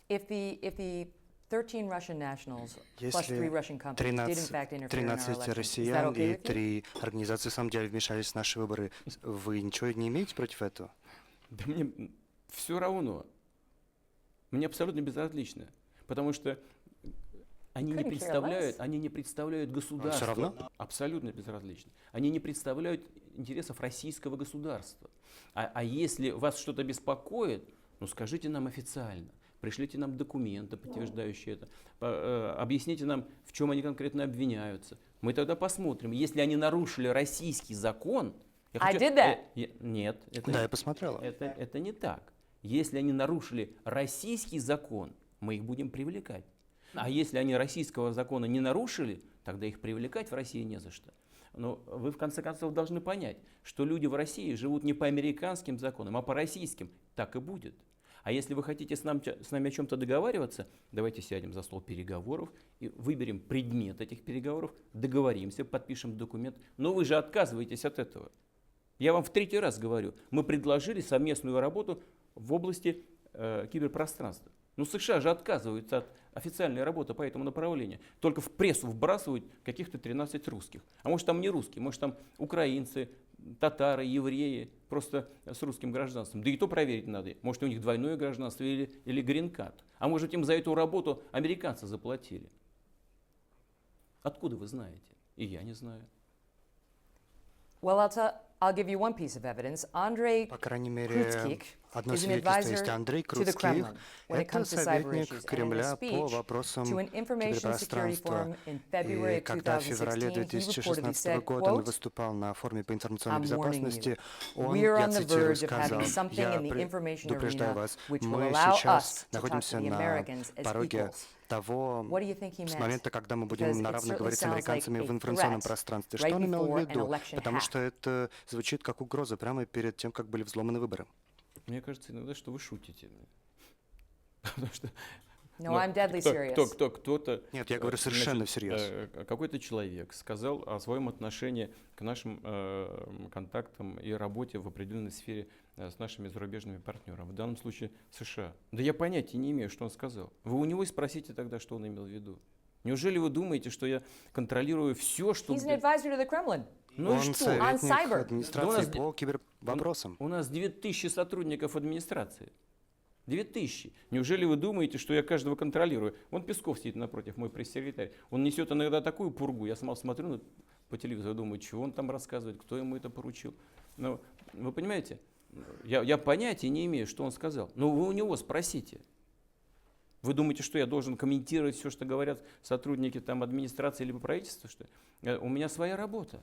If the 13 Russian nationals plus 3 Если Russian companies did in fact interfere in our 13 elections, is that россиян okay и with you? 3 организации в самом деле вмешались в наши выборы, вы ничего не имеете против этого? Да мне все равно. Мне абсолютно безразлично. Потому что они не представляют государство. Всё равно? Абсолютно безразлично. Они не представляют интересов российского государства. А если вас что-то беспокоит, ну скажите нам официально. Пришлите нам документы, подтверждающие это. Объясните нам, в чем они конкретно обвиняются. Мы тогда посмотрим. Если они нарушили российский закон... did that. Нет. Да, я посмотрела. Это не так. Если они нарушили российский закон, мы их будем привлекать. А если они российского закона не нарушили, тогда их привлекать в России не за что. Но вы в конце концов должны понять, что люди в России живут не по американским законам, а по российским. Так и будет. А если вы хотите с нами о чем-то договариваться, давайте сядем за стол переговоров и выберем предмет этих переговоров, договоримся, подпишем документ. Но вы же отказываетесь от этого. Я вам в 3-й раз говорю, мы предложили совместную работу в области киберпространства. Но США же отказываются от официальной работы по этому направлению. Только в прессу вбрасывают каких-то 13 русских. А может там не русские, может там украинцы, татары, евреи, просто с русским гражданством. Да и то проверить надо. Может, у них двойное гражданство или грин-карт. А может, им за эту работу американцы заплатили. Откуда вы знаете? И я не знаю. Well, I'll give you one piece of evidence. Andrei По крайней мере, Krutskik одно is an свидетельство есть. advisor Андрей to the Круцких Kremlin when it — это comes to cyber советник issues. And in a Кремля по speech вопросам to an information security киберпространства. forum in February И of когда в феврале 2016, he reportedly 2016 said, года он quote, выступал на форуме по информационной I'm warning безопасности, you. он, We're я on the цитирую, verge of сказал: having something «Я in the information предупреждаю arena вас, which will мы allow сейчас us to talk to находимся the на Americans as пороге equals». того What do you think he с meant? момента, когда мы будем Because it на равных certainly говорить с sounds американцами like в a информационном threat пространстве. right Что он имел в before an виду? election Потому hack. что это звучит как угроза прямо перед тем, как были взломаны выборы. Мне кажется иногда, что вы шутите. Потому что, No, I'm deadly serious. Кто-то, Нет, я говорю совершенно всерьез. какой-то человек сказал о своем отношении к нашим контактам и работе в определенной сфере с нашими зарубежными партнерами, в данном случае США. Да я понятия не имею, что он сказал. Вы у него и спросите тогда, что он имел в виду. Неужели вы думаете, что я контролирую все, что... He's an advisor to the Kremlin. Ну и Он что? On советник cyber. администрации Да у нас по кибервопросам. У нас 2000 сотрудников администрации. 2000. Неужели вы думаете, что я каждого контролирую? Вон Песков сидит напротив, мой пресс-секретарь. Он несет иногда такую пургу. Я сама смотрю по телевизору, думаю, чего он там рассказывает, кто ему это поручил. Но вы понимаете, я понятия не имею, что он сказал. Но вы у него спросите. Вы думаете, что я должен комментировать все, что говорят сотрудники там, администрации либо правительства? Что ли? У меня своя работа.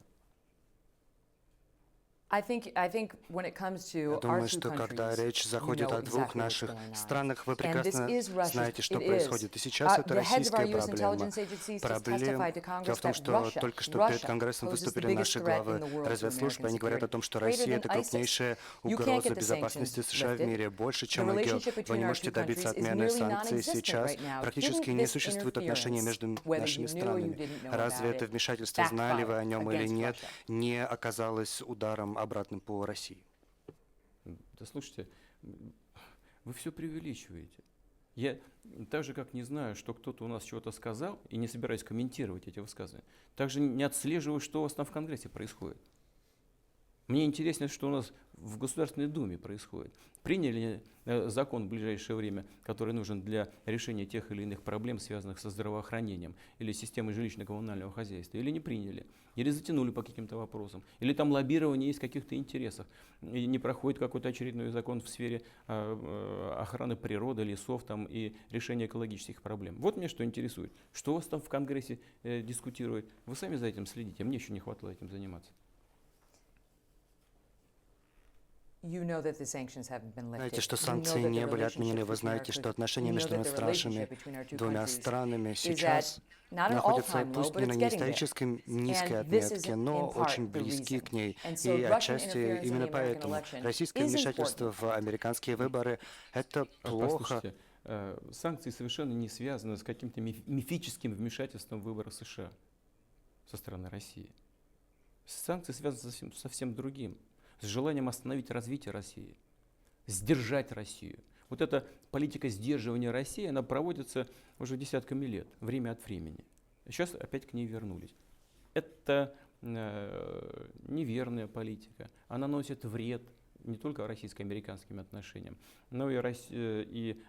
I think when it comes to Я our думаю, two что когда countries, речь you заходит know о двух exactly what's наших going on. странах, вы And this прекрасно is Russia's- знаете, что it is. происходит. И сейчас это The heads of our российская US проблема. intelligence agencies just Проблема testified to в Congress том, that что Russia- только что перед Russia Конгрессом poses the выступили biggest наши threat главы in the world to разведслужб, и они American говорят о security, том, что greater Россия — than это ISIS. крупнейшая You can't угроза get the безопасности sanctions США в lifted. мире, больше, The чем ИГИЛ. relationship Вы between не our можете two добиться countries is отмены nearly санкций non-existent сейчас. right now. Практически Didn't не this существует отношения между interference, нашими whether you knew or you странами. didn't know Разве about это it, вмешательство, знали вы о нем или backfired нет, against Russia? не оказалось ударом обратным по России? Да слушайте, вы все преувеличиваете. Я так же, как не знаю, что кто-то у нас чего-то сказал, и не собираюсь комментировать эти высказывания, также не отслеживаю, что у вас там в Конгрессе происходит. Мне интересно, что у нас в Государственной Думе происходит. Приняли закон в ближайшее время, который нужен для решения тех или иных проблем, связанных со здравоохранением или системой жилищно-коммунального хозяйства, или не приняли, или затянули по каким-то вопросам, или там лоббирование есть каких-то интересов, и не проходит какой-то очередной закон в сфере охраны природы, лесов там, и решения экологических проблем. Вот меня что интересует. Что у вас там в Конгрессе дискутируют? Вы сами за этим следите, а мне еще не хватало этим заниматься. You know that the sanctions haven't been lifted. Знаете, что You know санкции that the не были relationship отменены. Вы between знаете, our что two- отношения you know между that the нашими relationship between our two двумя countries странами is сейчас at not an находятся all-time low, пусть but не на it's getting исторической there. низкой And this is отметке, in но part очень the близки reason. к ней. And so И Russian отчасти interference in именно the American поэтому election российское is вмешательство important. в американские выборы — это плохо. Послушайте, санкции совершенно не связаны с каким-то мифическим вмешательством в выборы США со стороны России. Санкции связаны с совсем другим, с желанием остановить развитие России, сдержать Россию. Вот эта политика сдерживания России, она проводится уже десятками лет, время от времени. Сейчас опять к ней вернулись. Это неверная политика. Она наносит вред не только российско-американским отношениям, но и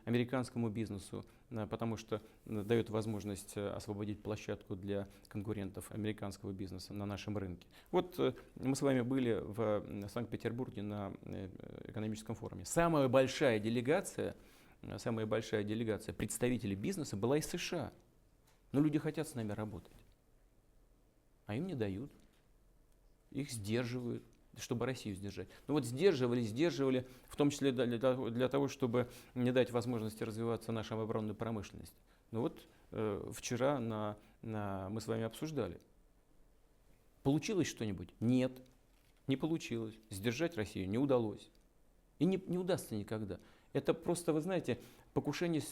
американскому бизнесу, потому что дает возможность освободить площадку для конкурентов американского бизнеса на нашем рынке. Вот мы с вами были в Санкт-Петербурге на экономическом форуме. Самая большая делегация представителей бизнеса была из США. Но люди хотят с нами работать, а им не дают. Их сдерживают, чтобы Россию сдержать. Ну вот сдерживали, в том числе для того, чтобы не дать возможности развиваться нашей оборонной промышленности. Ну вот вчера мы с вами обсуждали. Получилось что-нибудь? Нет, не получилось. Сдержать Россию не удалось. И не удастся никогда. Это просто, вы знаете, покушение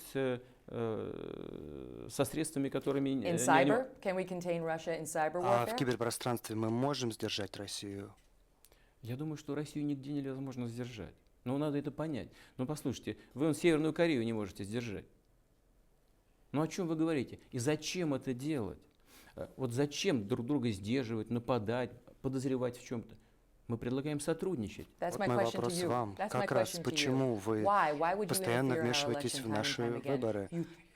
со средствами, которыми... In cyber, can we contain Russia in cyber А в warfare? киберпространстве мы можем сдержать Россию? Я думаю, что Россию нигде невозможно сдержать. Но надо это понять. Но послушайте, вы Северную Корею не можете сдержать. Ну о чем вы говорите? И зачем это делать? Вот зачем друг друга сдерживать, нападать, подозревать в чем-то? Мы предлагаем сотрудничать. That's Вот my мой question to вопрос you. вам. That's my Как раз question to you. почему вы Why would you постоянно interfere in our вмешиваетесь election в time and наши time again? выборы?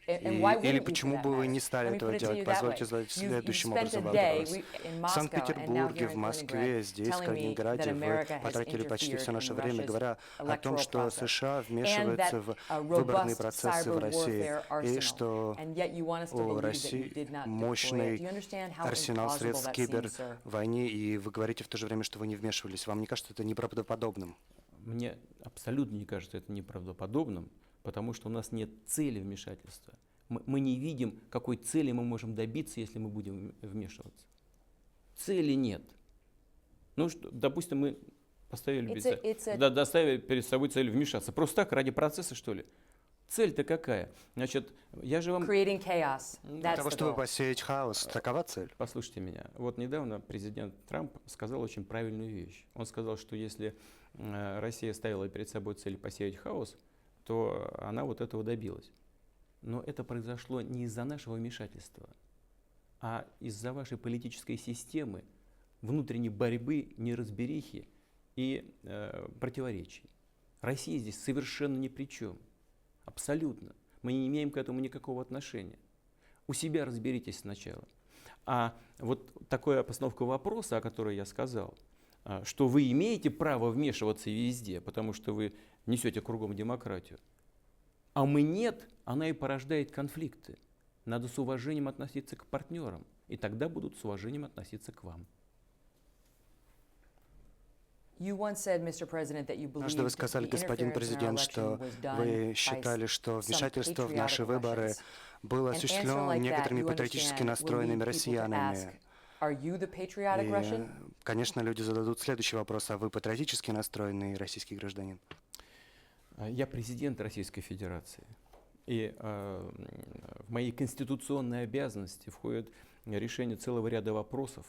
And why Или wouldn't you, for почему that бы вы matter? не стали Let me этого put it to делать? you that Позвольте way. задать You've следующим spent образом a day вопрос. in В Moscow and now here Санкт-Петербурге, in в Москве, Kaliningrad здесь, в telling me that Калининграде вы America has потратили почти все interfered наше in время, Russia's говоря о том, electoral что process. США And вмешиваются that в a выборные robust процессы в cyber России, warfare и arsenal. что And yet you want us to у believe that you России did not deploy it. Do мощный you understand how арсенал implausible средств that в seems, sir? кибервойне, и вы говорите в то же время, что вы не вмешивались. Вам не кажется это неправдоподобным? Мне абсолютно не кажется это неправдоподобным, потому что у нас нет цели вмешательства. Мы не видим, какой цели мы можем добиться, если мы будем вмешиваться. Цели нет. Ну, допустим, мы поставили перед собой цель вмешаться. Просто так, ради процесса, что ли? Цель-то какая? Значит, я же вам... Creating chaos. Для That's того, the чтобы goal. посеять хаос. Такова цель. Послушайте меня. Вот недавно президент Трамп сказал очень правильную вещь. Он сказал, что если Россия ставила перед собой цель посеять хаос, то она вот этого добилась. Но это произошло не из-за нашего вмешательства, а из-за вашей политической системы, внутренней борьбы, неразберихи и противоречий. Россия здесь совершенно ни при чем. Абсолютно. Мы не имеем к этому никакого отношения. У себя разберитесь сначала. А вот такая постановка вопроса, о которой я сказал, что вы имеете право вмешиваться везде, потому что вы несете кругом демократию, а мы нет, она и порождает конфликты. Надо с уважением относиться к партнерам, и тогда будут с уважением относиться к вам. Однажды вы сказали, господин президент, что вы считали, что вмешательство в наши выборы было осуществлено некоторыми патриотически настроенными россиянами. И, конечно, люди зададут следующий вопрос: а вы патриотически настроенный российский гражданин? Я президент Российской Федерации. И в мои конституционные обязанности входит решение целого ряда вопросов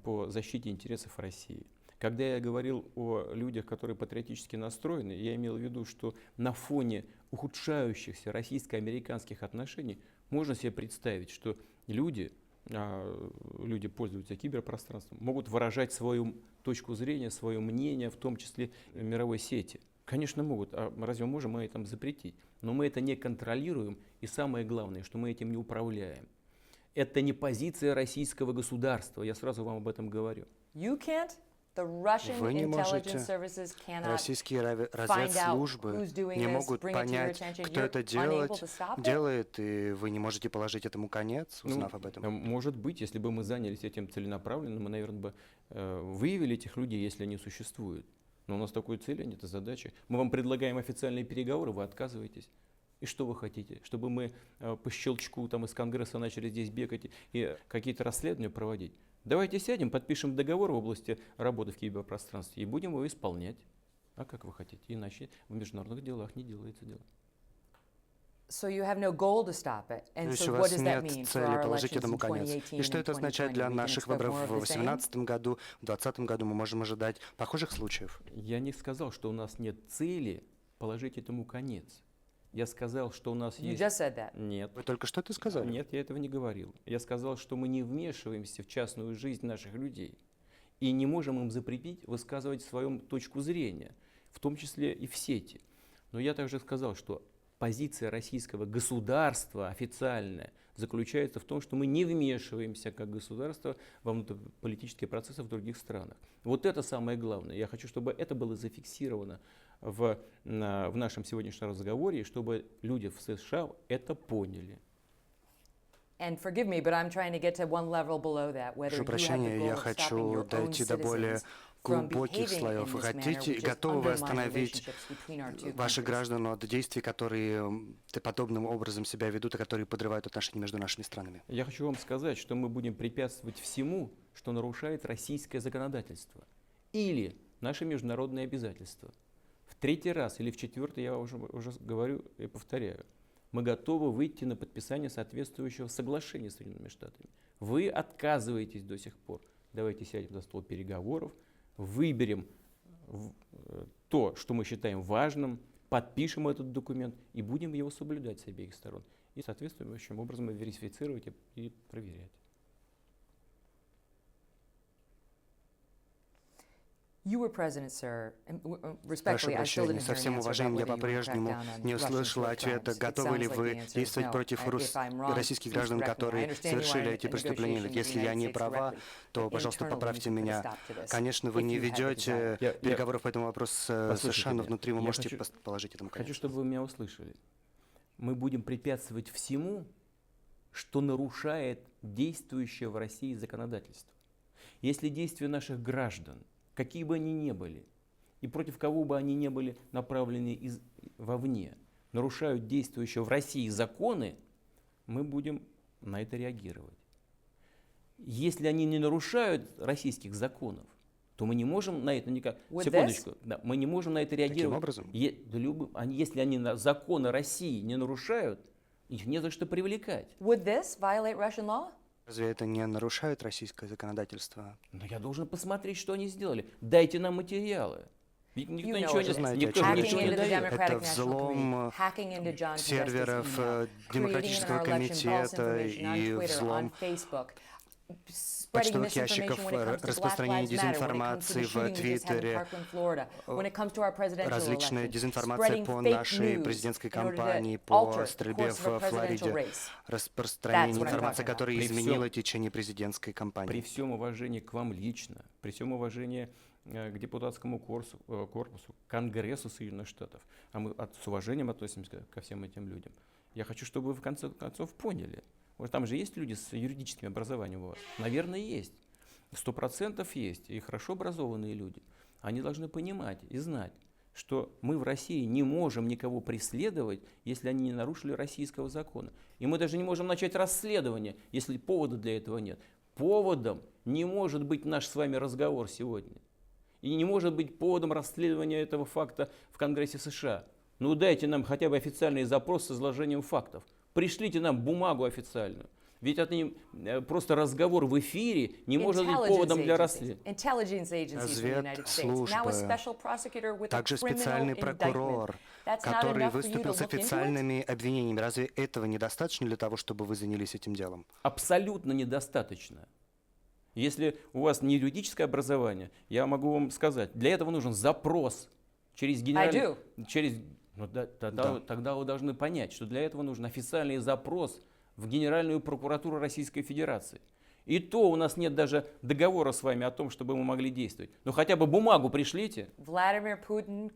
по защите интересов России. Когда я говорил о людях, которые патриотически настроены, я имел в виду, что на фоне ухудшающихся российско-американских отношений можно себе представить, что люди пользуются киберпространством, могут выражать свою точку зрения, свое мнение, в том числе в мировой сети. Конечно, могут. А разве можем мы это запретить? Но мы это не контролируем, и самое главное, что мы этим не управляем. Это не позиция российского государства, я сразу вам об этом говорю. Вы не можете, российские разведслужбы не могут понять, кто это делает, и вы не можете положить этому конец, узнав об этом. Может быть, если бы мы занялись этим целенаправленно, мы, наверное, бы выявили этих людей, если они существуют. Но у нас такой цели нет, и задачи. Мы вам предлагаем официальные переговоры, вы отказываетесь. И что вы хотите? Чтобы мы по щелчку там, из Конгресса начали здесь бегать и какие-то расследования проводить? Давайте сядем, подпишем договор в области работы в киберпространстве и будем его исполнять. А как вы хотите? Иначе в международных делах не делается дело. То есть у вас нет цели положить этому конец. И что это означает для наших выборов в 2018 году, в 2020 году? Мы можем ожидать похожих случаев? Я не сказал, что у нас нет цели положить этому конец. Я сказал, что у нас есть... Нет. Вы только что это сказали? Нет, я этого не говорил. Я сказал, что мы не вмешиваемся в частную жизнь наших людей и не можем им запретить высказывать свою точку зрения, в том числе и в сети. Но я также сказал, что позиция российского государства официальная заключается в том, что мы не вмешиваемся как государство во внутриполитические процессы в других странах. Вот это самое главное. Я хочу, чтобы это было зафиксировано в нашем сегодняшнем разговоре, и чтобы люди в США это поняли. Прошу прощения, я хочу дойти до более глубоких слоев. Вы хотите и готовы вы остановить ваших граждан от действий, которые подобным образом себя ведут, и которые подрывают отношения между нашими странами? Я хочу вам сказать, что мы будем препятствовать всему, что нарушает российское законодательство или наши международные обязательства. В третий раз или в четвертый, я уже говорю и повторяю, мы готовы выйти на подписание соответствующего соглашения с Соединенными Штатами. Вы отказываетесь до сих пор. Давайте сядем за стол переговоров, выберем то, что мы считаем важным, подпишем этот документ и будем его соблюдать с обеих сторон. И соответствующим образом верифицировать и проверять. You were president, sir. And Прошу respectfully, I still прощения, didn't со hear an всем answer about уважением, я whether you would crack по-прежнему down on не Russian услышал war ответа, crimes. It готовы ли sounds like вы the answer is действовать no. против If I'm wrong, российских please граждан, correct me. I которые understand you are совершили in эти a преступления. negotiation with Если the я United не States права, directly, то, but пожалуйста, internally we поправьте need to put a меня. stop to this, Конечно, вы if не you have a ведете desire. переговоров по этому вопросу с Послушайте США, но меня. внутри вы Я можете хочу- положить этому Хочу, конец. чтобы вы меня услышали. Мы будем препятствовать всему, что нарушает действующее в России законодательство. Если действия наших граждан, какие бы они ни были, и против кого бы они ни были направлены вовне, нарушают действующие в России законы, мы будем на это реагировать. Если они не нарушают российских законов, то мы не можем на это никак... With Секундочку. Да, мы не можем на это реагировать. образом? Если они законы России не нарушают, их не за что привлекать. Would this violate Russian law? Разве это не нарушает российское законодательство? Но я должен посмотреть, что они сделали. Дайте нам материалы. Ведь никто You know ничего what не it is. Знаете, никто же очевидно, ничего Hacking не into the дает. Democratic Это National взлом Committee, hacking into John Podesta's серверов email, Демократического creating in our election false комитета information on и Twitter, on взлом Facebook, spreading почтовых ящиков, misinformation when it comes to Black распространение Lives Matter, when it comes to дезинформации the в shooting we just had in Твиттере, Parkland, Florida, when it comes to our presidential различная election, дезинформация spreading по fake нашей news президентской in order to кампании, alter по the стрельбе course of a в presidential Флориде, race. распространение That's what I'm информации, talking которая about. изменила При всем- течение президентской При кампании. всем уважении к вам лично, при всем уважении к депутатскому корпусу, к Конгрессу Соединенных Штатов, а мы с уважением относимся ко всем этим людям, я хочу, чтобы вы в конце концов поняли. Вот там же есть люди с юридическим образованием у вас? Наверное, есть. 100% есть. И хорошо образованные люди. Они должны понимать и знать, что мы в России не можем никого преследовать, если они не нарушили российского закона. И мы даже не можем начать расследование, если повода для этого нет. Поводом не может быть наш с вами разговор сегодня. И не может быть поводом расследования этого факта в Конгрессе США. Ну дайте нам хотя бы официальный запрос с изложением фактов. Пришлите нам бумагу официальную. Ведь это просто разговор в эфире не может быть поводом для расследования. Разведслужбы, также специальный прокурор, который выступил с официальными обвинениями. Разве этого недостаточно для того, чтобы вы занялись этим делом? Абсолютно недостаточно. Если у вас не юридическое образование, я могу вам сказать, для этого нужен запрос через генеральный... Тогда вы должны понять, что для этого нужен официальный запрос в Генеральную прокуратуру Российской Федерации. И то у нас нет даже договора с вами о том, чтобы мы могли действовать. Но хотя бы бумагу пришлите. Владимир Путин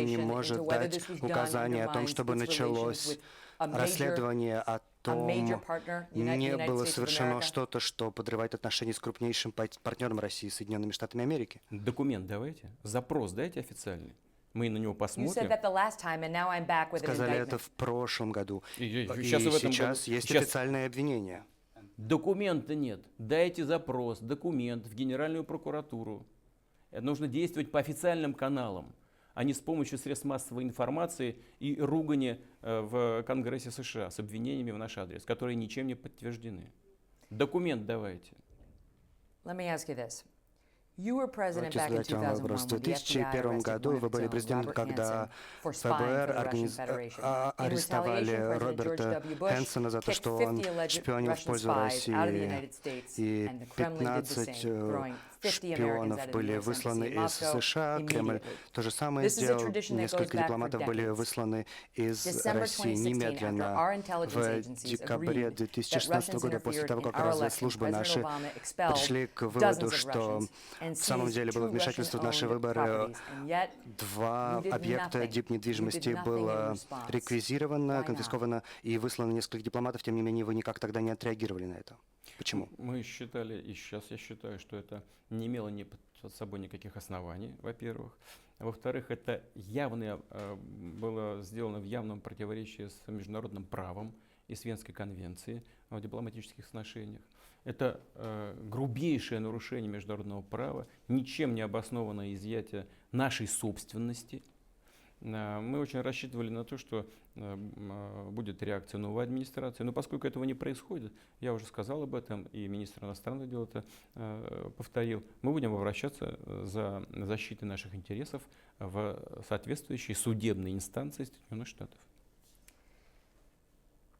не может дать указание о том, чтобы началось расследование о том, не было совершено что-то, что подрывает отношения с крупнейшим партнером России, Соединенными Штатами Америки. Документ давайте, запрос дайте официальный. Мы на него посмотрим. Сказали это в прошлом году. И сейчас есть официальное обвинение. Документа нет. Дайте запрос, документ в Генеральную прокуратуру. Нужно действовать по официальным каналам, а не с помощью средств массовой информации и ругани в Конгрессе США с обвинениями в наш адрес, которые ничем не подтверждены. Документ давайте. Давайте задать вам вопрос. В 2001 году вы были президентом, когда ФБР арестовали Роберта Хэнсона за то, что он шпионил в пользу России, и 15 шпионов были высланы из США. Кремль то же самое сделал. Несколько дипломатов были высланы из России немедленно. В декабре 2016 года, после того, как разведслужбы наши пришли к выводу, что в самом деле было вмешательство в наши выборы, 2 объекта дипнедвижимости было реквизировано, конфисковано и выслано несколько дипломатов. Тем не менее, вы никак тогда не отреагировали на это. Почему? Мы считали, и сейчас я считаю, что это не имело под собой никаких оснований, во-первых. Во-вторых, это было сделано в явном противоречии с международным правом и с Венской конвенцией о дипломатических сношениях. Это грубейшее нарушение международного права, ничем не обоснованное изъятие нашей собственности. Мы очень рассчитывали на то, что будет реакция новой администрации, но поскольку этого не происходит, я уже сказал об этом, и министр иностранных дел это повторил, мы будем обращаться за защитой наших интересов в соответствующие судебные инстанции Соединенных Штатов.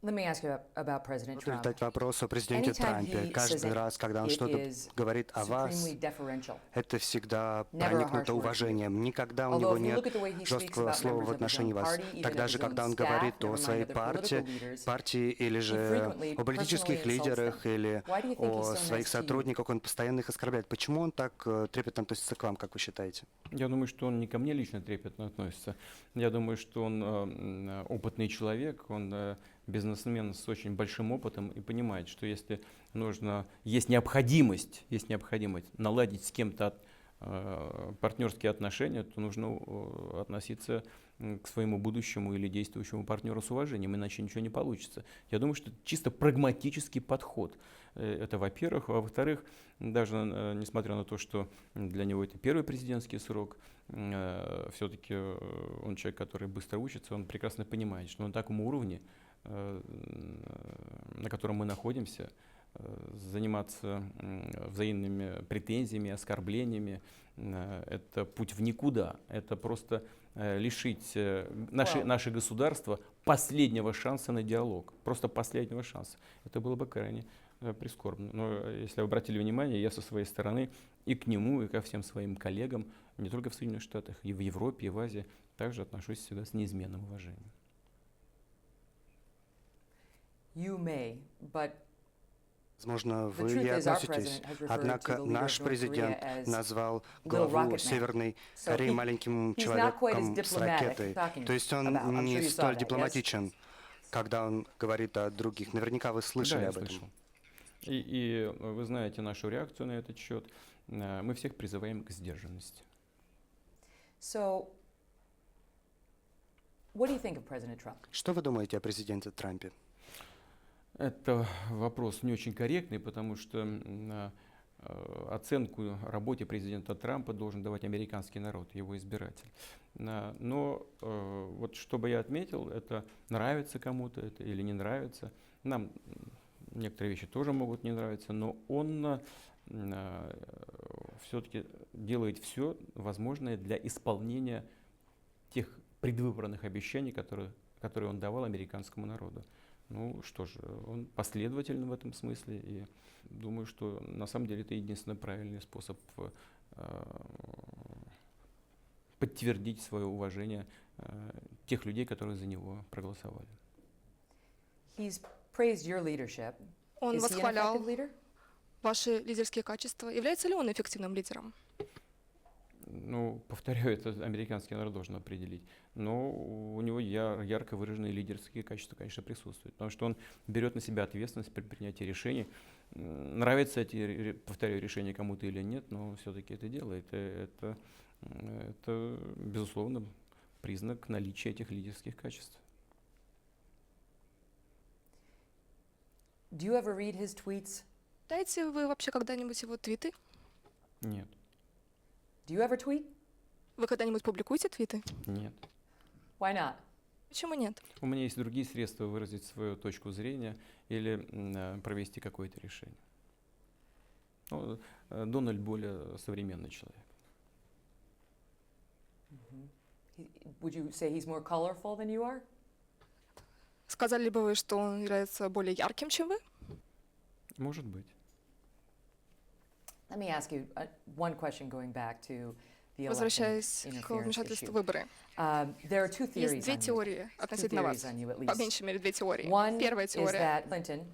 Let me ask you about President Trump. Задать вопрос о президенте Anytime Трампе. he Каждый says раз, когда он it что-то is говорит о вас, supremely deferential. это всегда Never a harsh проникнуто word. уважением. Никогда у Although него if you нет look at the way he speaks жесткого about слова members в of his отношении own вас. party, even Тогда of же, his когда own он staff, говорит never о mind своей other political leaders, партии или he же frequently о политических personally insults лидерах them. или Why do you think he о so своих nice to you? сотрудниках, он постоянно их оскорбляет. Почему он так трепетно относится к вам, как вы считаете? Я думаю, что он не ко мне лично трепетно относится. Я думаю, что он опытный человек, он бизнесмен с очень большим опытом и понимает, что если есть необходимость наладить с кем-то партнерские отношения, то нужно относиться к своему будущему или действующему партнеру с уважением, иначе ничего не получится. Я думаю, что это чисто прагматический подход. Это, во-первых. Во-вторых, даже несмотря на то, что для него это первый президентский срок, все-таки он человек, который быстро учится, он прекрасно понимает, что на таком уровне, на котором мы находимся, заниматься взаимными претензиями, оскорблениями, это путь в никуда. Это просто лишить наше государство последнего шанса на диалог. Просто последнего шанса. Это было бы крайне прискорбно. Но если вы обратили внимание, я со своей стороны и к нему, и ко всем своим коллегам, не только в Соединенных Штатах, и в Европе, и в Азии, также отношусь всегда с неизменным уважением. You may, but Возможно, вы truth и is, our относитесь. president has referred to Однако the leader наш of North президент Korea as назвал little главу rocket man. Северной So Кореи he- маленьким he's not quite as человеком с diplomatic ракетой. talking То есть он about. I'm не sure you saw столь that, yes? дипломатичен, когда он говорит о других. Наверняка вы слышали Да, я об этом. слышал. И вы знаете нашу реакцию на этот счет. Мы всех призываем к сдержанности. so what do you think of President Trump? Что вы думаете о президенте Трампе? Это вопрос не очень корректный, потому что оценку работе президента Трампа должен давать американский народ, его избиратель. Но вот что бы я отметил, это нравится кому-то это или не нравится. Нам некоторые вещи тоже могут не нравиться, но он все-таки делает все возможное для исполнения тех предвыборных обещаний, которые он давал американскому народу. Ну что же, он последователен в этом смысле, и думаю, что на самом деле это единственный правильный способ подтвердить свое уважение тех людей, которые за него проголосовали. He's praised your leadership. Он Is he an восхвалял effective leader? ваши лидерские качества. Является ли он эффективным лидером? Ну, повторяю, это американский народ должен определить. Но у него ярко выраженные лидерские качества, конечно, присутствуют. Потому что он берет на себя ответственность при принятии решений. Нравятся эти, повторяю, решения кому-то или нет, но все-таки это делает. Это, безусловно, признак наличия этих лидерских качеств. Do you ever read his tweets? Читаете вы вообще когда-нибудь его твиты? Нет, Do you ever tweet? Вы когда-нибудь публикуете твиты? нет. Why not? Почему нет? У меня есть другие средства выразить свою точку зрения или провести какое-то решение. Ну, Дональд более современный человек. Would you say he's more colorful than you are? Сказали бы вы, что он является более ярким, чем вы? Может быть. Let me ask you one question going back to the election Возвращаясь к interference вмешательству в issue. выборы. There are two theories Есть две on you. теории относительно вас. theories on you, at По least. меньшей мере, две теории. One Первая is теория. that Clinton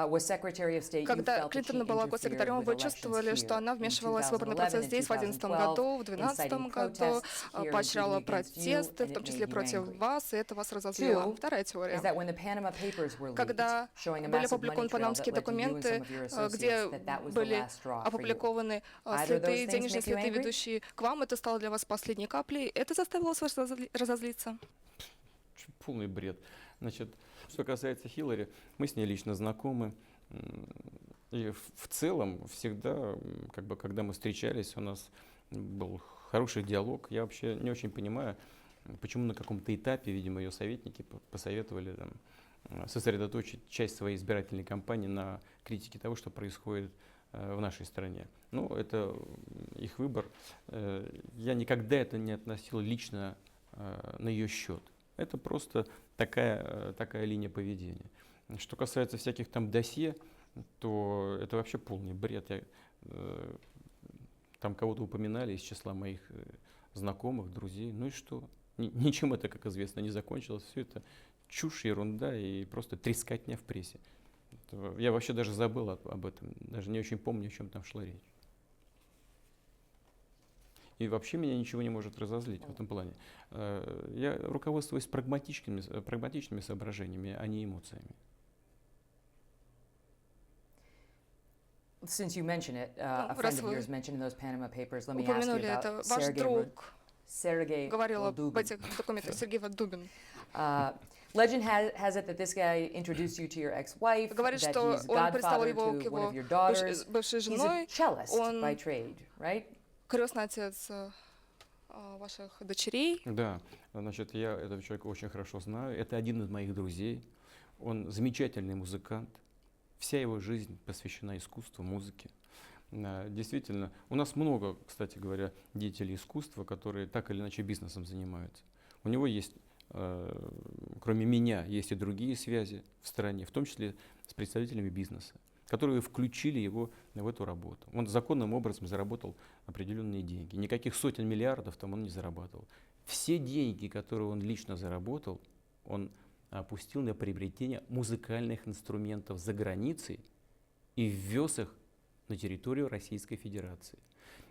was Secretary of State. You Когда felt that Клинтон she была interfered госсекретарем, with вы elections чувствовали, here что она in вмешивалась в выборный 2011 процесс and здесь в 2011 2012, году, в 2012 inciting году, protests here, поощряла including against you, протесты, and в it том made числе you против angry. вас, и это вас разозлило. Two Вторая is теория. that when the Panama Papers were leaked, Когда showing a были massive money опубликованы trail that панамские led to you and документы, some of your associates, где that was the были last straw for you. опубликованы Either of следы, those things денежные make you следы, angry? ведущие к вам, это стало для вас последней каплей. Это заставило вас разозлиться? Полный бред. Значит, что касается Хиллари, мы с ней лично знакомы. И в целом всегда, как бы, когда мы встречались, у нас был хороший диалог. Я вообще не очень понимаю, почему на каком-то этапе, видимо, ее советники посоветовали сосредоточить часть своей избирательной кампании на критике того, что происходит в нашей стране. Ну, это их выбор. Я никогда это не относил лично на ее счет. Это просто такая линия поведения. Что касается всяких там досье, то это вообще полный бред. Там кого-то упоминали из числа моих знакомых, друзей. Ну и что? Ничем это, как известно, не закончилось. Все это чушь, ерунда и просто трескотня в прессе. Я вообще даже забыл об этом. Даже не очень помню, о чем там шла речь. И вообще меня ничего не может разозлить в этом плане. Я руководствуюсь прагматичными соображениями, а не эмоциями. Since you mention it, a раз friend of вы yours mentioned in those Panama Papers, let me ask you Упомянули это. about Ваш Sergei друг Sergei говорил об Ladugin. этих документах, Сергей Вадубин. Legend has it that this guy introduced you to your ex-wife, Говорит, that что he's он представил godfather его к to one его of your daughters. бывшей He's a женой. cellist Он by trade, right? крестный отец ваших дочерей. Да, значит, я этого человека очень хорошо знаю. Это один из моих друзей. Он замечательный музыкант. Вся его жизнь посвящена искусству, музыке. Действительно, у нас много, кстати говоря, деятелей искусства, которые так или иначе бизнесом занимаются. У него есть, кроме меня, есть и другие связи в стране, в том числе с представителями бизнеса, которые включили его в эту работу. Он законным образом заработал определенные деньги. Никаких сотен миллиардов там он не зарабатывал. Все деньги, которые он лично заработал, он опустил на приобретение музыкальных инструментов за границей и ввез их на территорию Российской Федерации.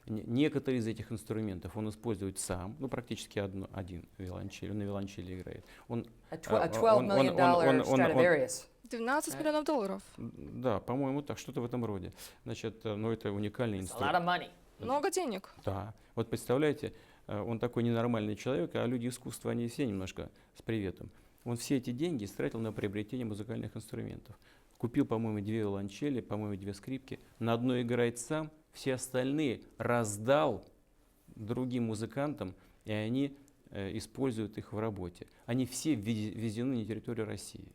Некоторые из этих инструментов он использует сам, ну практически один виолончель, он на виолончели играет. Он, A $12 million Stradivarius. 12 миллионов долларов. Да, по-моему, так, что-то в этом роде. Значит, ну это уникальный It's a lot of инструмент. money. Много денег. Да, вот представляете, он такой ненормальный человек, а люди искусства, они все немножко с приветом. Он все эти деньги истратил на приобретение музыкальных инструментов. Купил, по-моему, 2 виолончели, по-моему, 2 скрипки. На одной играет сам, все остальные раздал другим музыкантам, и они используют их в работе. Они все ввезены на территорию России.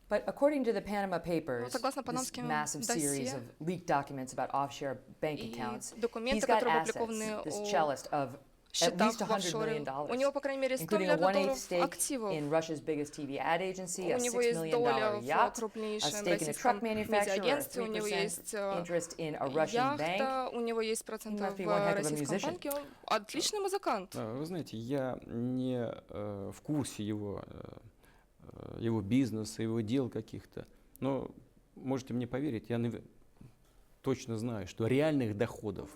But according to the Panama Papers, согласно this панамским massive series досье of leaked documents about offshore bank и accounts, he's документы, got которые assets, опубликованы this о cellist, of at счетах least в $100 офшоре. million, У него, по крайней мере, 100 including a миллиардов 1/8 долларов stake активов. in Russia's biggest TV ad agency, a У него $6 есть million доля в yacht, a крупнейшем stake in a российском truck manufacturer, a медиаагентстве, у него 3% есть interest in a Russian bank. яхта, у него есть проценты He must be в one heck of a российском musician. банке. Он отличный музыкант. Вы знаете, я не в курсе его бизнеса, его дел каких-то. Но можете мне поверить, я точно знаю, что реальных доходов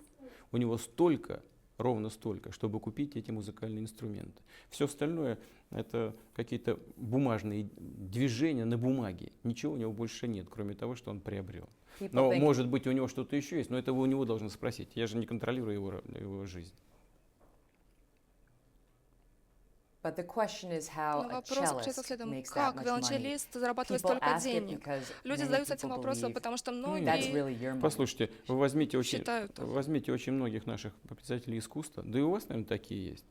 у него столько, ровно столько, чтобы купить эти музыкальные инструменты. Все остальное это какие-то бумажные движения на бумаге. Ничего у него больше нет, кроме того, что он приобрел. Но может быть у него что-то еще есть, но это вы у него должны спросить. Я же не контролирую его жизнь. But the question is how Но a вопрос заключается в cellist следующем. makes that Как much money. виолончелист зарабатывает People столько ask it денег? because Люди many задаются этим people вопросом, believe потому что that's многие really your money. Послушайте, вы возьмите считают так. очень многих наших представителей искусства, да и у вас, наверное, такие есть.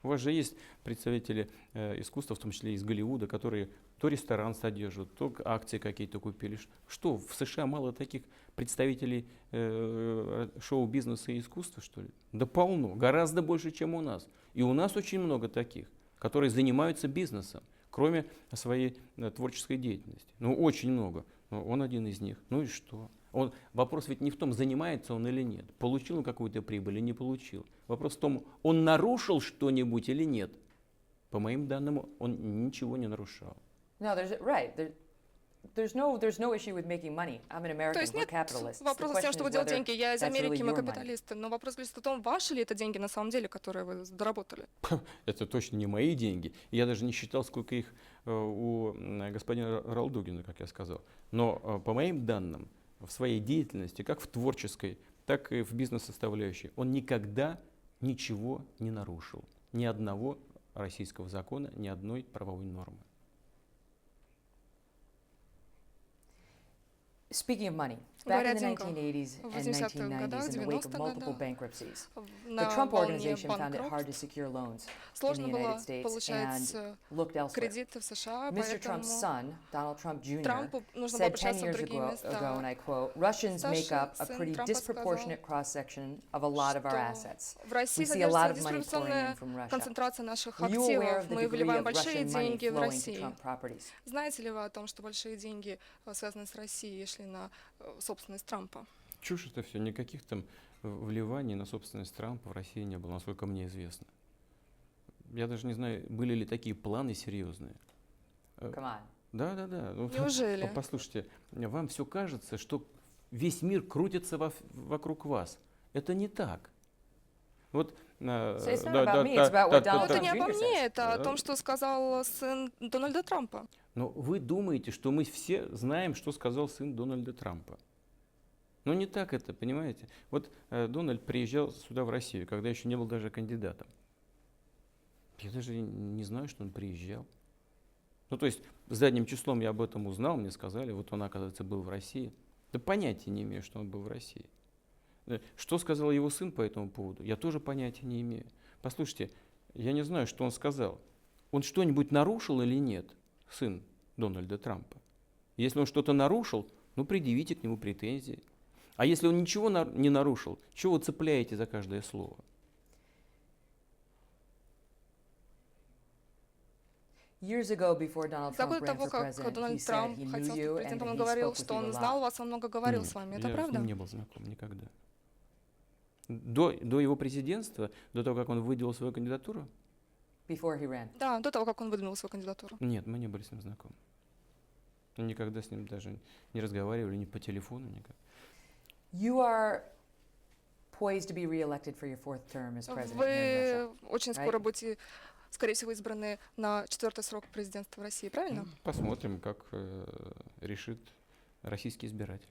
У вас же есть представители искусства, в том числе из Голливуда, которые то ресторан содержат, то акции какие-то купили. Что, в США мало таких представителей шоу-бизнеса и искусства, что ли? Да полно, гораздо больше, чем у нас. И у нас очень много таких, которые занимаются бизнесом, кроме своей творческой деятельности. Ну, очень много. Но он один из них. Ну и что? Вопрос ведь не в том, занимается он или нет. Получил он какую-то прибыль или не получил. Вопрос в том, он нарушил что-нибудь или нет. По моим данным, он ничего не нарушал. No, there's no issue with making money. I'm an То American, есть we're нет capitalists. The вопроса с тем, question чтобы is делать whether деньги. Я из that's Америки, really мы your money. капиталисты. Но вопрос заключается в том, ваши ли это деньги на самом деле, которые вы доработали. Это точно не мои деньги. Я даже не считал, сколько их у господина Ралдугина, как я сказал. Но по моим данным, в своей деятельности, как в творческой, так и в бизнес-составляющей, он никогда ничего не нарушил. Ни одного российского закона, ни одной правовой нормы. Speaking of money, back Говоря in о the деньгах, 1980s в and 80-х годах, 1990s, in the wake of 90-х multiple годах, bankruptcies, the на Trump волне Organization found it hard to банкротств secure loans in сложно the United было States получать and looked elsewhere. кредиты в США, Mr. Trump's поэтому son, Donald Trump Jr., Трампу нужно было said 10 обращаться в years другие ago, места. and I quote, Russians make Старший up a сын pretty Трампа сказал, disproportionate cross-section of a lot of our assets. в России We see a lot содержится of money pouring in диспропорциональная from Russia. концентрация наших Were you aware активов. of the Мы degree вливаем of большие Russian money деньги в flowing to Россию. Trump properties? Знаете ли вы о том, что большие деньги, связанные с Россией, шли на собственность Трампа? Чушь это все, никаких там вливаний на собственность Трампа в России не было, насколько мне известно. Я даже не знаю, были ли такие планы серьезные. Come on. Да. Ну, Неужели? послушайте, вам все кажется, что весь мир крутится вокруг вас. Это не так. Вот, So it's not about me, it's about what Но Donald это Trump не обо Jr. мне, says. это о том, что сказал сын Дональда Трампа. Но вы думаете, что мы все знаем, что сказал сын Дональда Трампа. Но не так это, понимаете? Вот Дональд приезжал сюда, в Россию, когда еще не был даже кандидатом. Я даже не знаю, что он приезжал. Ну, то есть, задним числом я об этом узнал, мне сказали, вот он, оказывается, был в России. Да понятия не имею, что он был в России. Что сказал его сын по этому поводу, я тоже понятия не имею. Послушайте, я не знаю, что он сказал. Он что-нибудь нарушил или нет, сын Дональда Трампа? Если он что-то нарушил, ну, предъявите к нему претензии. А если он ничего не нарушил, чего вы цепляете за каждое слово? Years ago, before Donald За Trump год до ran того, for как president, he Дональд said Трамп he knew хотел you стать and президентом, that он he говорил, spoke with что you он a знал lot. вас, он много говорил Нет, с вами. Это я с правда? ним не был знаком никогда. До его президентства, до того, как он выдвинул свою кандидатуру, Before he ran. Да, до того, как он выдвинул свою кандидатуру. нет, мы не были с ним знакомы. Никогда с ним даже не разговаривали, ни по телефону, никак. You are poised to be reelected for your fourth term as president here in Вы Russia. очень скоро right? будете, скорее всего, избраны на 4-й срок президентства в России, правильно? Посмотрим, как решит российский избиратель.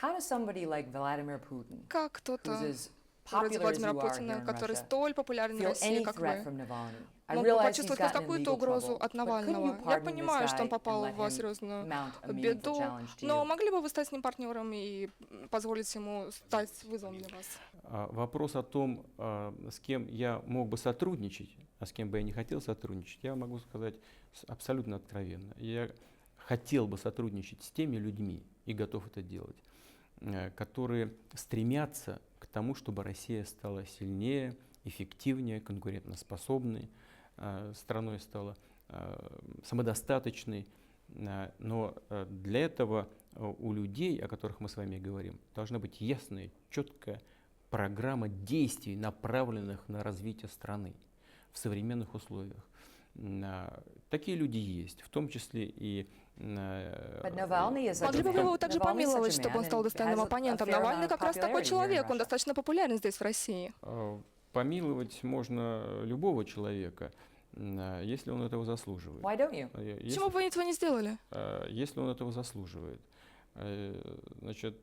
How does somebody like Vladimir Putin, Как who's кто-то as вроде popular as Владимира you are here Путина, in который Russia, столь популярен в feel России, any как threat вы, from Navalny? I мог бы realize he's почувствовать хоть gotten in какую-то legal угрозу trouble, от but couldn't you Навального. Я pardon this понимаю, что guy он попал and let в him серьезную mount a meaningful беду, challenge to но you? могли бы вы стать с ним партнером и позволить ему стать вызовом для вас? Вопрос о том, с кем я мог бы сотрудничать, а с кем бы я не хотел сотрудничать, я могу сказать абсолютно откровенно. Я хотел бы сотрудничать с теми людьми, и готов это делать, которые стремятся к тому, чтобы Россия стала сильнее, эффективнее, конкурентоспособной страной стала, самодостаточной. Но для этого у людей, о которых мы с вами говорим, должна быть ясная, четкая программа действий, направленных на развитие страны в современных условиях. Такие люди есть, в том числе и... Могли бы вы его также помиловать, чтобы он стал достойным оппонентом? Навальный как раз такой человек, он достаточно популярен здесь, в России. Помиловать можно любого человека, если он этого заслуживает. Why don't you? Почему бы вы этого не сделали? Если он этого заслуживает. Значит,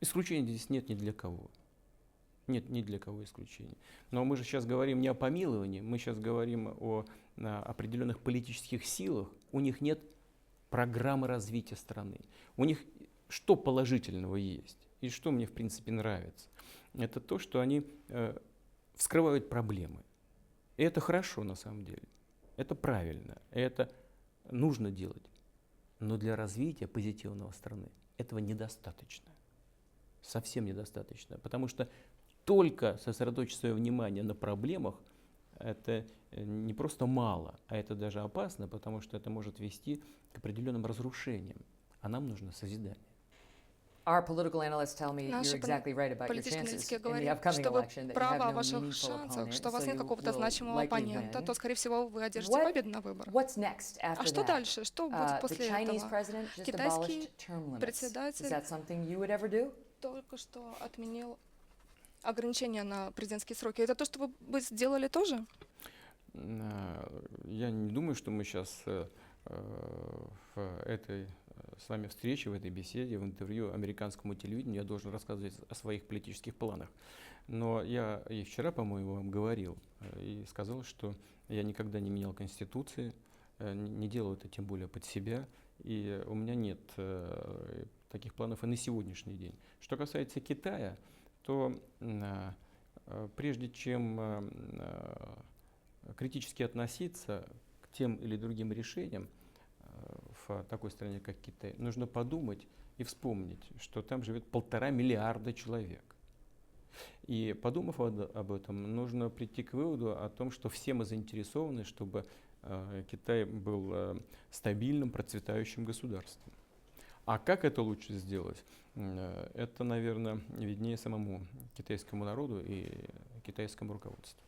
исключений здесь нет ни для кого. Нет ни для кого исключений. Но мы же сейчас говорим не о помиловании, мы сейчас говорим о определенных политических силах. У них нет программы развития страны. У них что положительного есть? И что мне, в принципе, нравится? Это то, что они вскрывают проблемы. И это хорошо, на самом деле. Это правильно. Это нужно делать. Но для развития позитивного страны этого недостаточно. Совсем недостаточно. Потому что только сосредоточить свое внимание на проблемах, это не просто мало, а это даже опасно, потому что это может вести к определенным разрушениям. А нам нужно созидание. Our political analysts tell me you're Наши exactly right about your политические chances аналитики in the говорят, upcoming что вы election, that you правы have о no ваших meaningful шансах, opponent, что у вас so нет you какого-то will значимого likely оппонента, win. то, скорее всего, вы одержите What- победу на выборах. What's next after А что that? дальше? Что будет The после Chinese этого? president just Китайский abolished term limits. Is председатель that something you would ever do? только что отменил ограничения на президентские сроки. Это то, что вы бы сделали тоже? Я не думаю, что мы сейчас в этой с вами встрече, в этой беседе, в интервью американскому телевидению я должен рассказывать о своих политических планах. Но я и вчера, по-моему, вам говорил и сказал, что я никогда не менял Конституции, не делал это тем более под себя, и у меня нет таких планов и на сегодняшний день. Что касается Китая, то прежде чем критически относиться к тем или другим решениям в такой стране, как Китай, нужно подумать и вспомнить, что там живет 1,5 миллиарда человек. И подумав об этом, нужно прийти к выводу о том, что все мы заинтересованы, чтобы Китай был стабильным, процветающим государством. А как это лучше сделать? Это, наверное, виднее самому китайскому народу и китайскому руководству.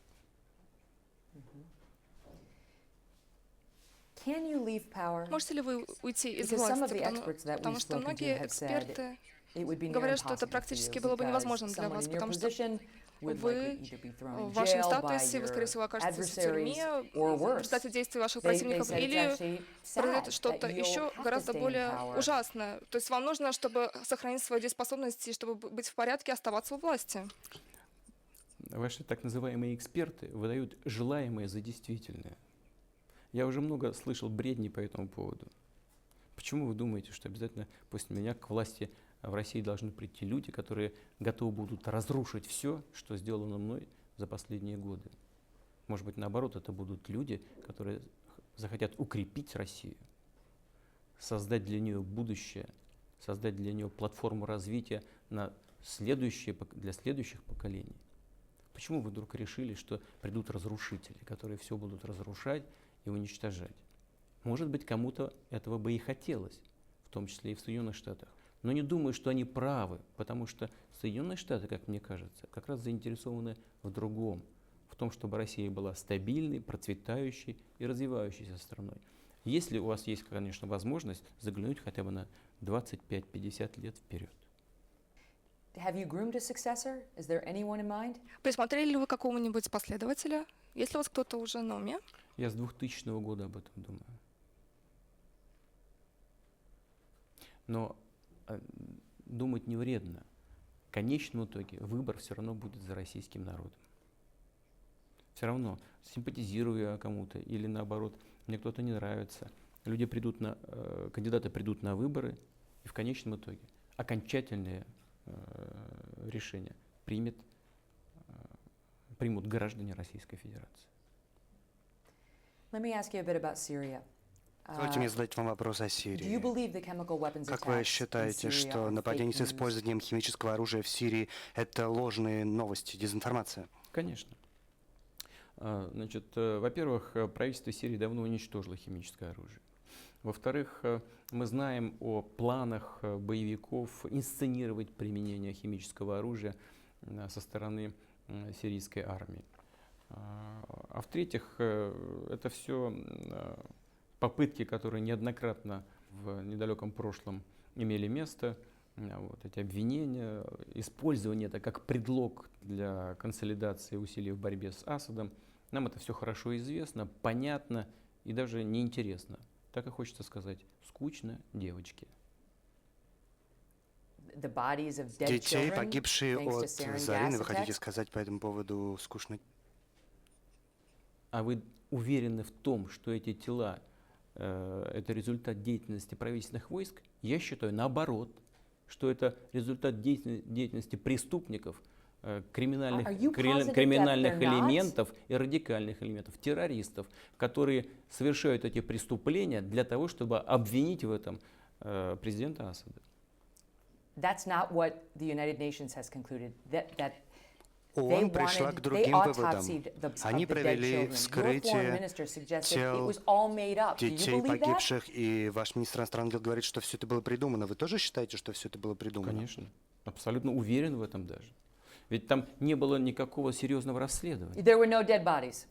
Can you leave power? Можете ли вы уйти из Because some of власти? the experts that Потому we've что spoken to многие have said эксперты it would be near говорят, что это impossible for практически you было бы because невозможно для someone вас, in your потому что position would вы likely either be thrown in в вашем jail by статусе, вы, скорее всего, your окажетесь в adversaries тюрьме or в worse. результате действий ваших They противников, said it's или actually sad произойдет что-то that you'll еще have to гораздо stay in более power. ужасное. То есть вам нужно, чтобы сохранить свою дееспособность и чтобы быть в порядке, оставаться у власти. Ваши так называемые эксперты выдают желаемое за действительное. Я уже много слышал бредней по этому поводу. Почему вы думаете, что обязательно после меня к власти в России должны прийти люди, которые готовы будут разрушить все, что сделано мной за последние годы? Может быть, наоборот, это будут люди, которые захотят укрепить Россию, создать для нее будущее, создать для нее платформу развития для следующих поколений. Почему вы вдруг решили, что придут разрушители, которые все будут разрушать и уничтожать? Может быть, кому-то этого бы и хотелось, в том числе и в Соединенных Штатах. Но не думаю, что они правы, потому что Соединенные Штаты, как мне кажется, как раз заинтересованы в другом, в том, чтобы Россия была стабильной, процветающей и развивающейся страной. Если у вас есть, конечно, возможность заглянуть хотя бы на 25-50 лет вперед. Have you groomed a successor? Is there anyone in mind? Присмотрели ли вы какого-нибудь последователя? Есть ли у вас кто-то уже на уме? Я с 2000 года об этом думаю. Но думать не вредно. В конечном итоге выбор все равно будет за российским народом. Все равно, симпатизирую я кому-то или наоборот, мне кто-то не нравится. Кандидаты придут на выборы, и в конечном итоге окончательное решение примут граждане Российской Федерации. Let me ask you a bit about Syria. Позвольте мне задать вам вопрос о Do you Сирии. believe the chemical weapons Как вы attacks in считаете, Syria что are нападение fake с news? использованием химического оружия в Сирии — это ложные новости, дезинформация? Конечно. Значит, во-первых, правительство Сирии давно уничтожило химическое оружие. Во-вторых, мы знаем о планах боевиков инсценировать применение химического оружия со стороны сирийской армии. А в-третьих, это все попытки, которые неоднократно в недалеком прошлом имели место. Вот эти обвинения, использование это как предлог для консолидации усилий в борьбе с Асадом. Нам это все хорошо известно, понятно и даже неинтересно. Так и хочется сказать, скучно, девочки. The bodies of dead Детей, children, погибшие thanks to от sarin Зарины, gas вы хотите attacks? сказать по этому поводу скучно? А вы уверены в том, что эти тела это результат деятельности правительственных войск? Я считаю наоборот, что это результат деятельности преступников, криминальных Are you positive that криминальных they're not? элементов и радикальных элементов, террористов, которые совершают эти преступления для того, чтобы обвинить в этом президента Асада. That's not what the United Nations has concluded. That ООН пришла к другим выводам. Они провели вскрытие тел детей погибших, и ваш министр иностранных дел говорит, что все это было придумано. Вы тоже считаете, что все это было придумано? Конечно, абсолютно уверен в этом даже. Ведь там не было никакого серьезного расследования. There were no dead bodies.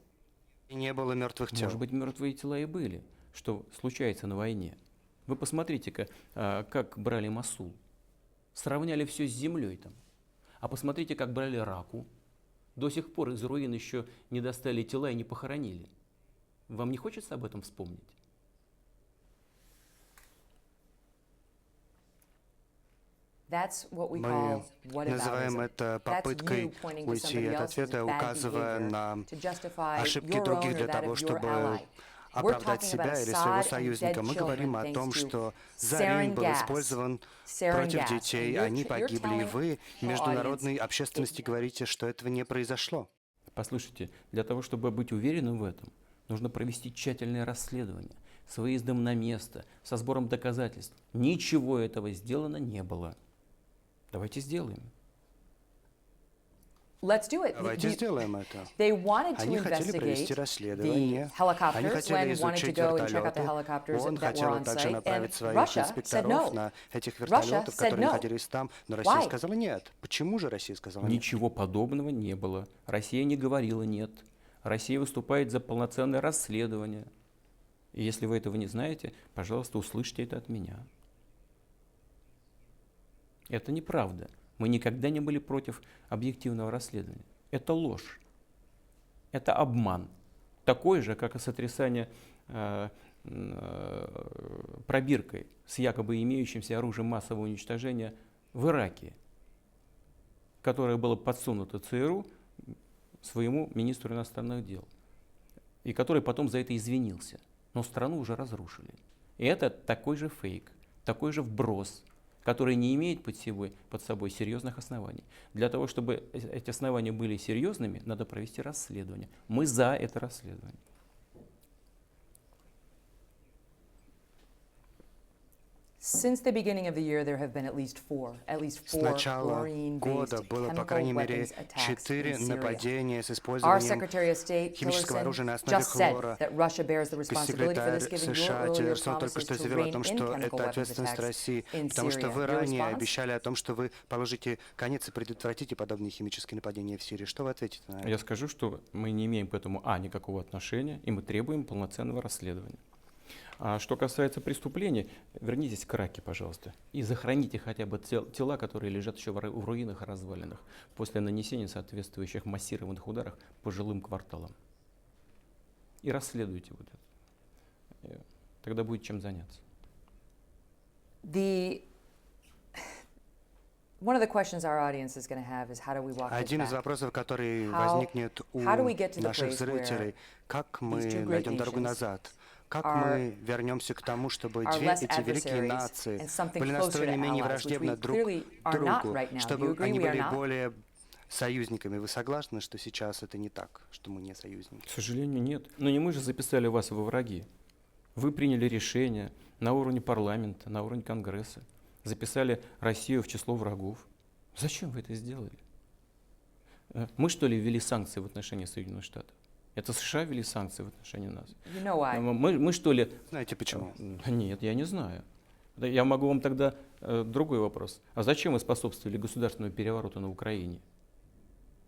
И не было мертвых тел. Может быть, мертвые тела и были, что случается на войне. Вы посмотрите-ка, как брали Мосул. Сравняли все с землей там. А посмотрите, как брали Раку. До сих пор из руин еще не достали тела и не похоронили. Вам не хочется об этом вспомнить? Мы называем это попыткой уйти от ответа, указывая на ошибки других для того, чтобы оправдать себя или своего союзника. Мы говорим о том, что зарин был использован против детей, они погибли, и вы международной общественности говорите, что этого не произошло. Послушайте, для того, чтобы быть уверенным в этом, нужно провести тщательное расследование с выездом на место, со сбором доказательств. Ничего этого сделано не было. Давайте сделаем. Let's do it. Давайте сделаем это. They wanted to Они хотели провести investigate расследование. the helicopters. Они хотели Len wanted to изучить go and check out the вертолеты. helicopters Он that were хотел on также site, направить and своих Russia said инспекторов no. на этих Russia вертолетов, said которые no. находились там, но Россия Why? сказала нет. Почему же Россия сказала нет? Ничего подобного не было. Россия не говорила «нет». Россия выступает за полноценное расследование. И если вы этого не знаете, пожалуйста, услышьте это от меня. Это неправда. Мы никогда не были против объективного расследования. Это ложь. Это обман. Такой же, как и сотрясание пробиркой с якобы имеющимся оружием массового уничтожения в Ираке, которое было подсунуто ЦРУ своему министру иностранных дел, и который потом за это извинился. Но страну уже разрушили. И это такой же фейк, такой же вброс, который не имеет под собой серьезных оснований. Для того, чтобы эти основания были серьезными, надо провести расследование. Мы за это расследование. Since the beginning of the year, there have been at least four С начала года было, по крайней мере, 4 нападения с использованием химического оружия на основе хлора. Секретарь США Тиллерсон только что заявил о том, что это ответственность России, потому что вы ранее обещали о том, что вы положите конец и предотвратите подобные химические нападения в Сирии. Что вы ответите на это? Я скажу, что мы не имеем к этому никакого отношения, и мы требуем полноценного расследования. А что касается преступлений, вернитесь к Ираке, пожалуйста, и захороните хотя бы тела, которые лежат еще в руинах и развалинах после нанесения соответствующих массированных ударов по жилым кварталам. И расследуйте вот это. Тогда будет чем заняться. Один из вопросов, который возникнет у наших зрителей, как мы найдем дорогу назад? Как мы вернемся к тому, чтобы эти великие нации были настроены менее враждебно друг к другу, чтобы они были более союзниками? Вы согласны, что сейчас это не так, что мы не союзники? К сожалению, нет. Но не мы же записали вас во враги. Вы приняли решение на уровне парламента, на уровне Конгресса, записали Россию в число врагов. Зачем вы это сделали? Мы, что ли, ввели санкции в отношении Соединенных Штатов? Это США ввели санкции в отношении нас. Мы что ли... Знаете почему? Нет, я не знаю. Я могу вам тогда другой вопрос. А зачем вы способствовали государственному перевороту на Украине?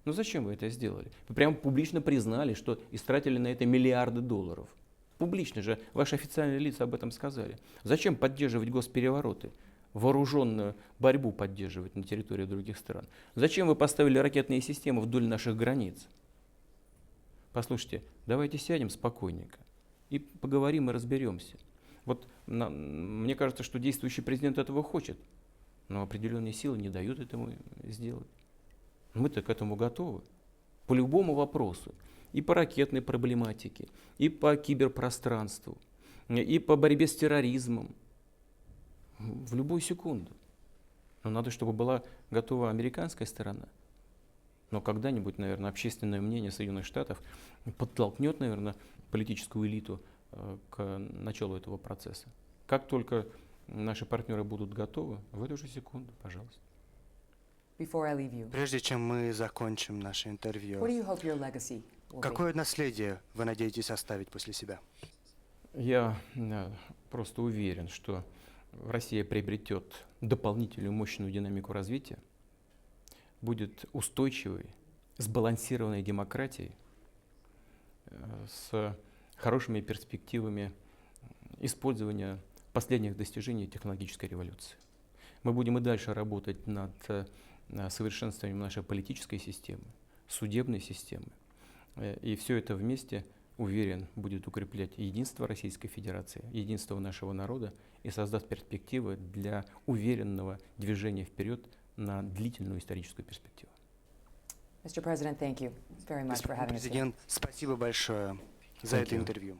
Ну зачем вы это сделали? Вы прямо публично признали, что истратили на это миллиарды долларов. Публично же ваши официальные лица об этом сказали. Зачем поддерживать госперевороты? Вооруженную борьбу поддерживать на территории других стран? Зачем вы поставили ракетные системы вдоль наших границ? Послушайте, давайте сядем спокойненько и поговорим и разберемся. Вот мне кажется, что действующий президент этого хочет, но определенные силы не дают этому сделать. Мы-то к этому готовы. По любому вопросу. И по ракетной проблематике, и по киберпространству, и по борьбе с терроризмом. В любую секунду. Но надо, чтобы была готова американская сторона. Но когда-нибудь, наверное, общественное мнение Соединенных Штатов подтолкнет, наверное, политическую элиту к началу этого процесса. Как только наши партнеры будут готовы, в эту же секунду, пожалуйста. Прежде чем мы закончим наше интервью, какое наследие вы надеетесь оставить после себя? Я просто уверен, что Россия приобретет дополнительную мощную динамику развития, будет устойчивой, сбалансированной демократией, с хорошими перспективами использования последних достижений технологической революции. Мы будем и дальше работать над совершенствованием нашей политической системы, судебной системы. И все это вместе, уверен, будет укреплять единство Российской Федерации, единство нашего народа и создаст перспективы для уверенного движения вперед на длительную историческую перспективу. Mr. President, thank you very much for having us here. Президент, спасибо большое за это интервью.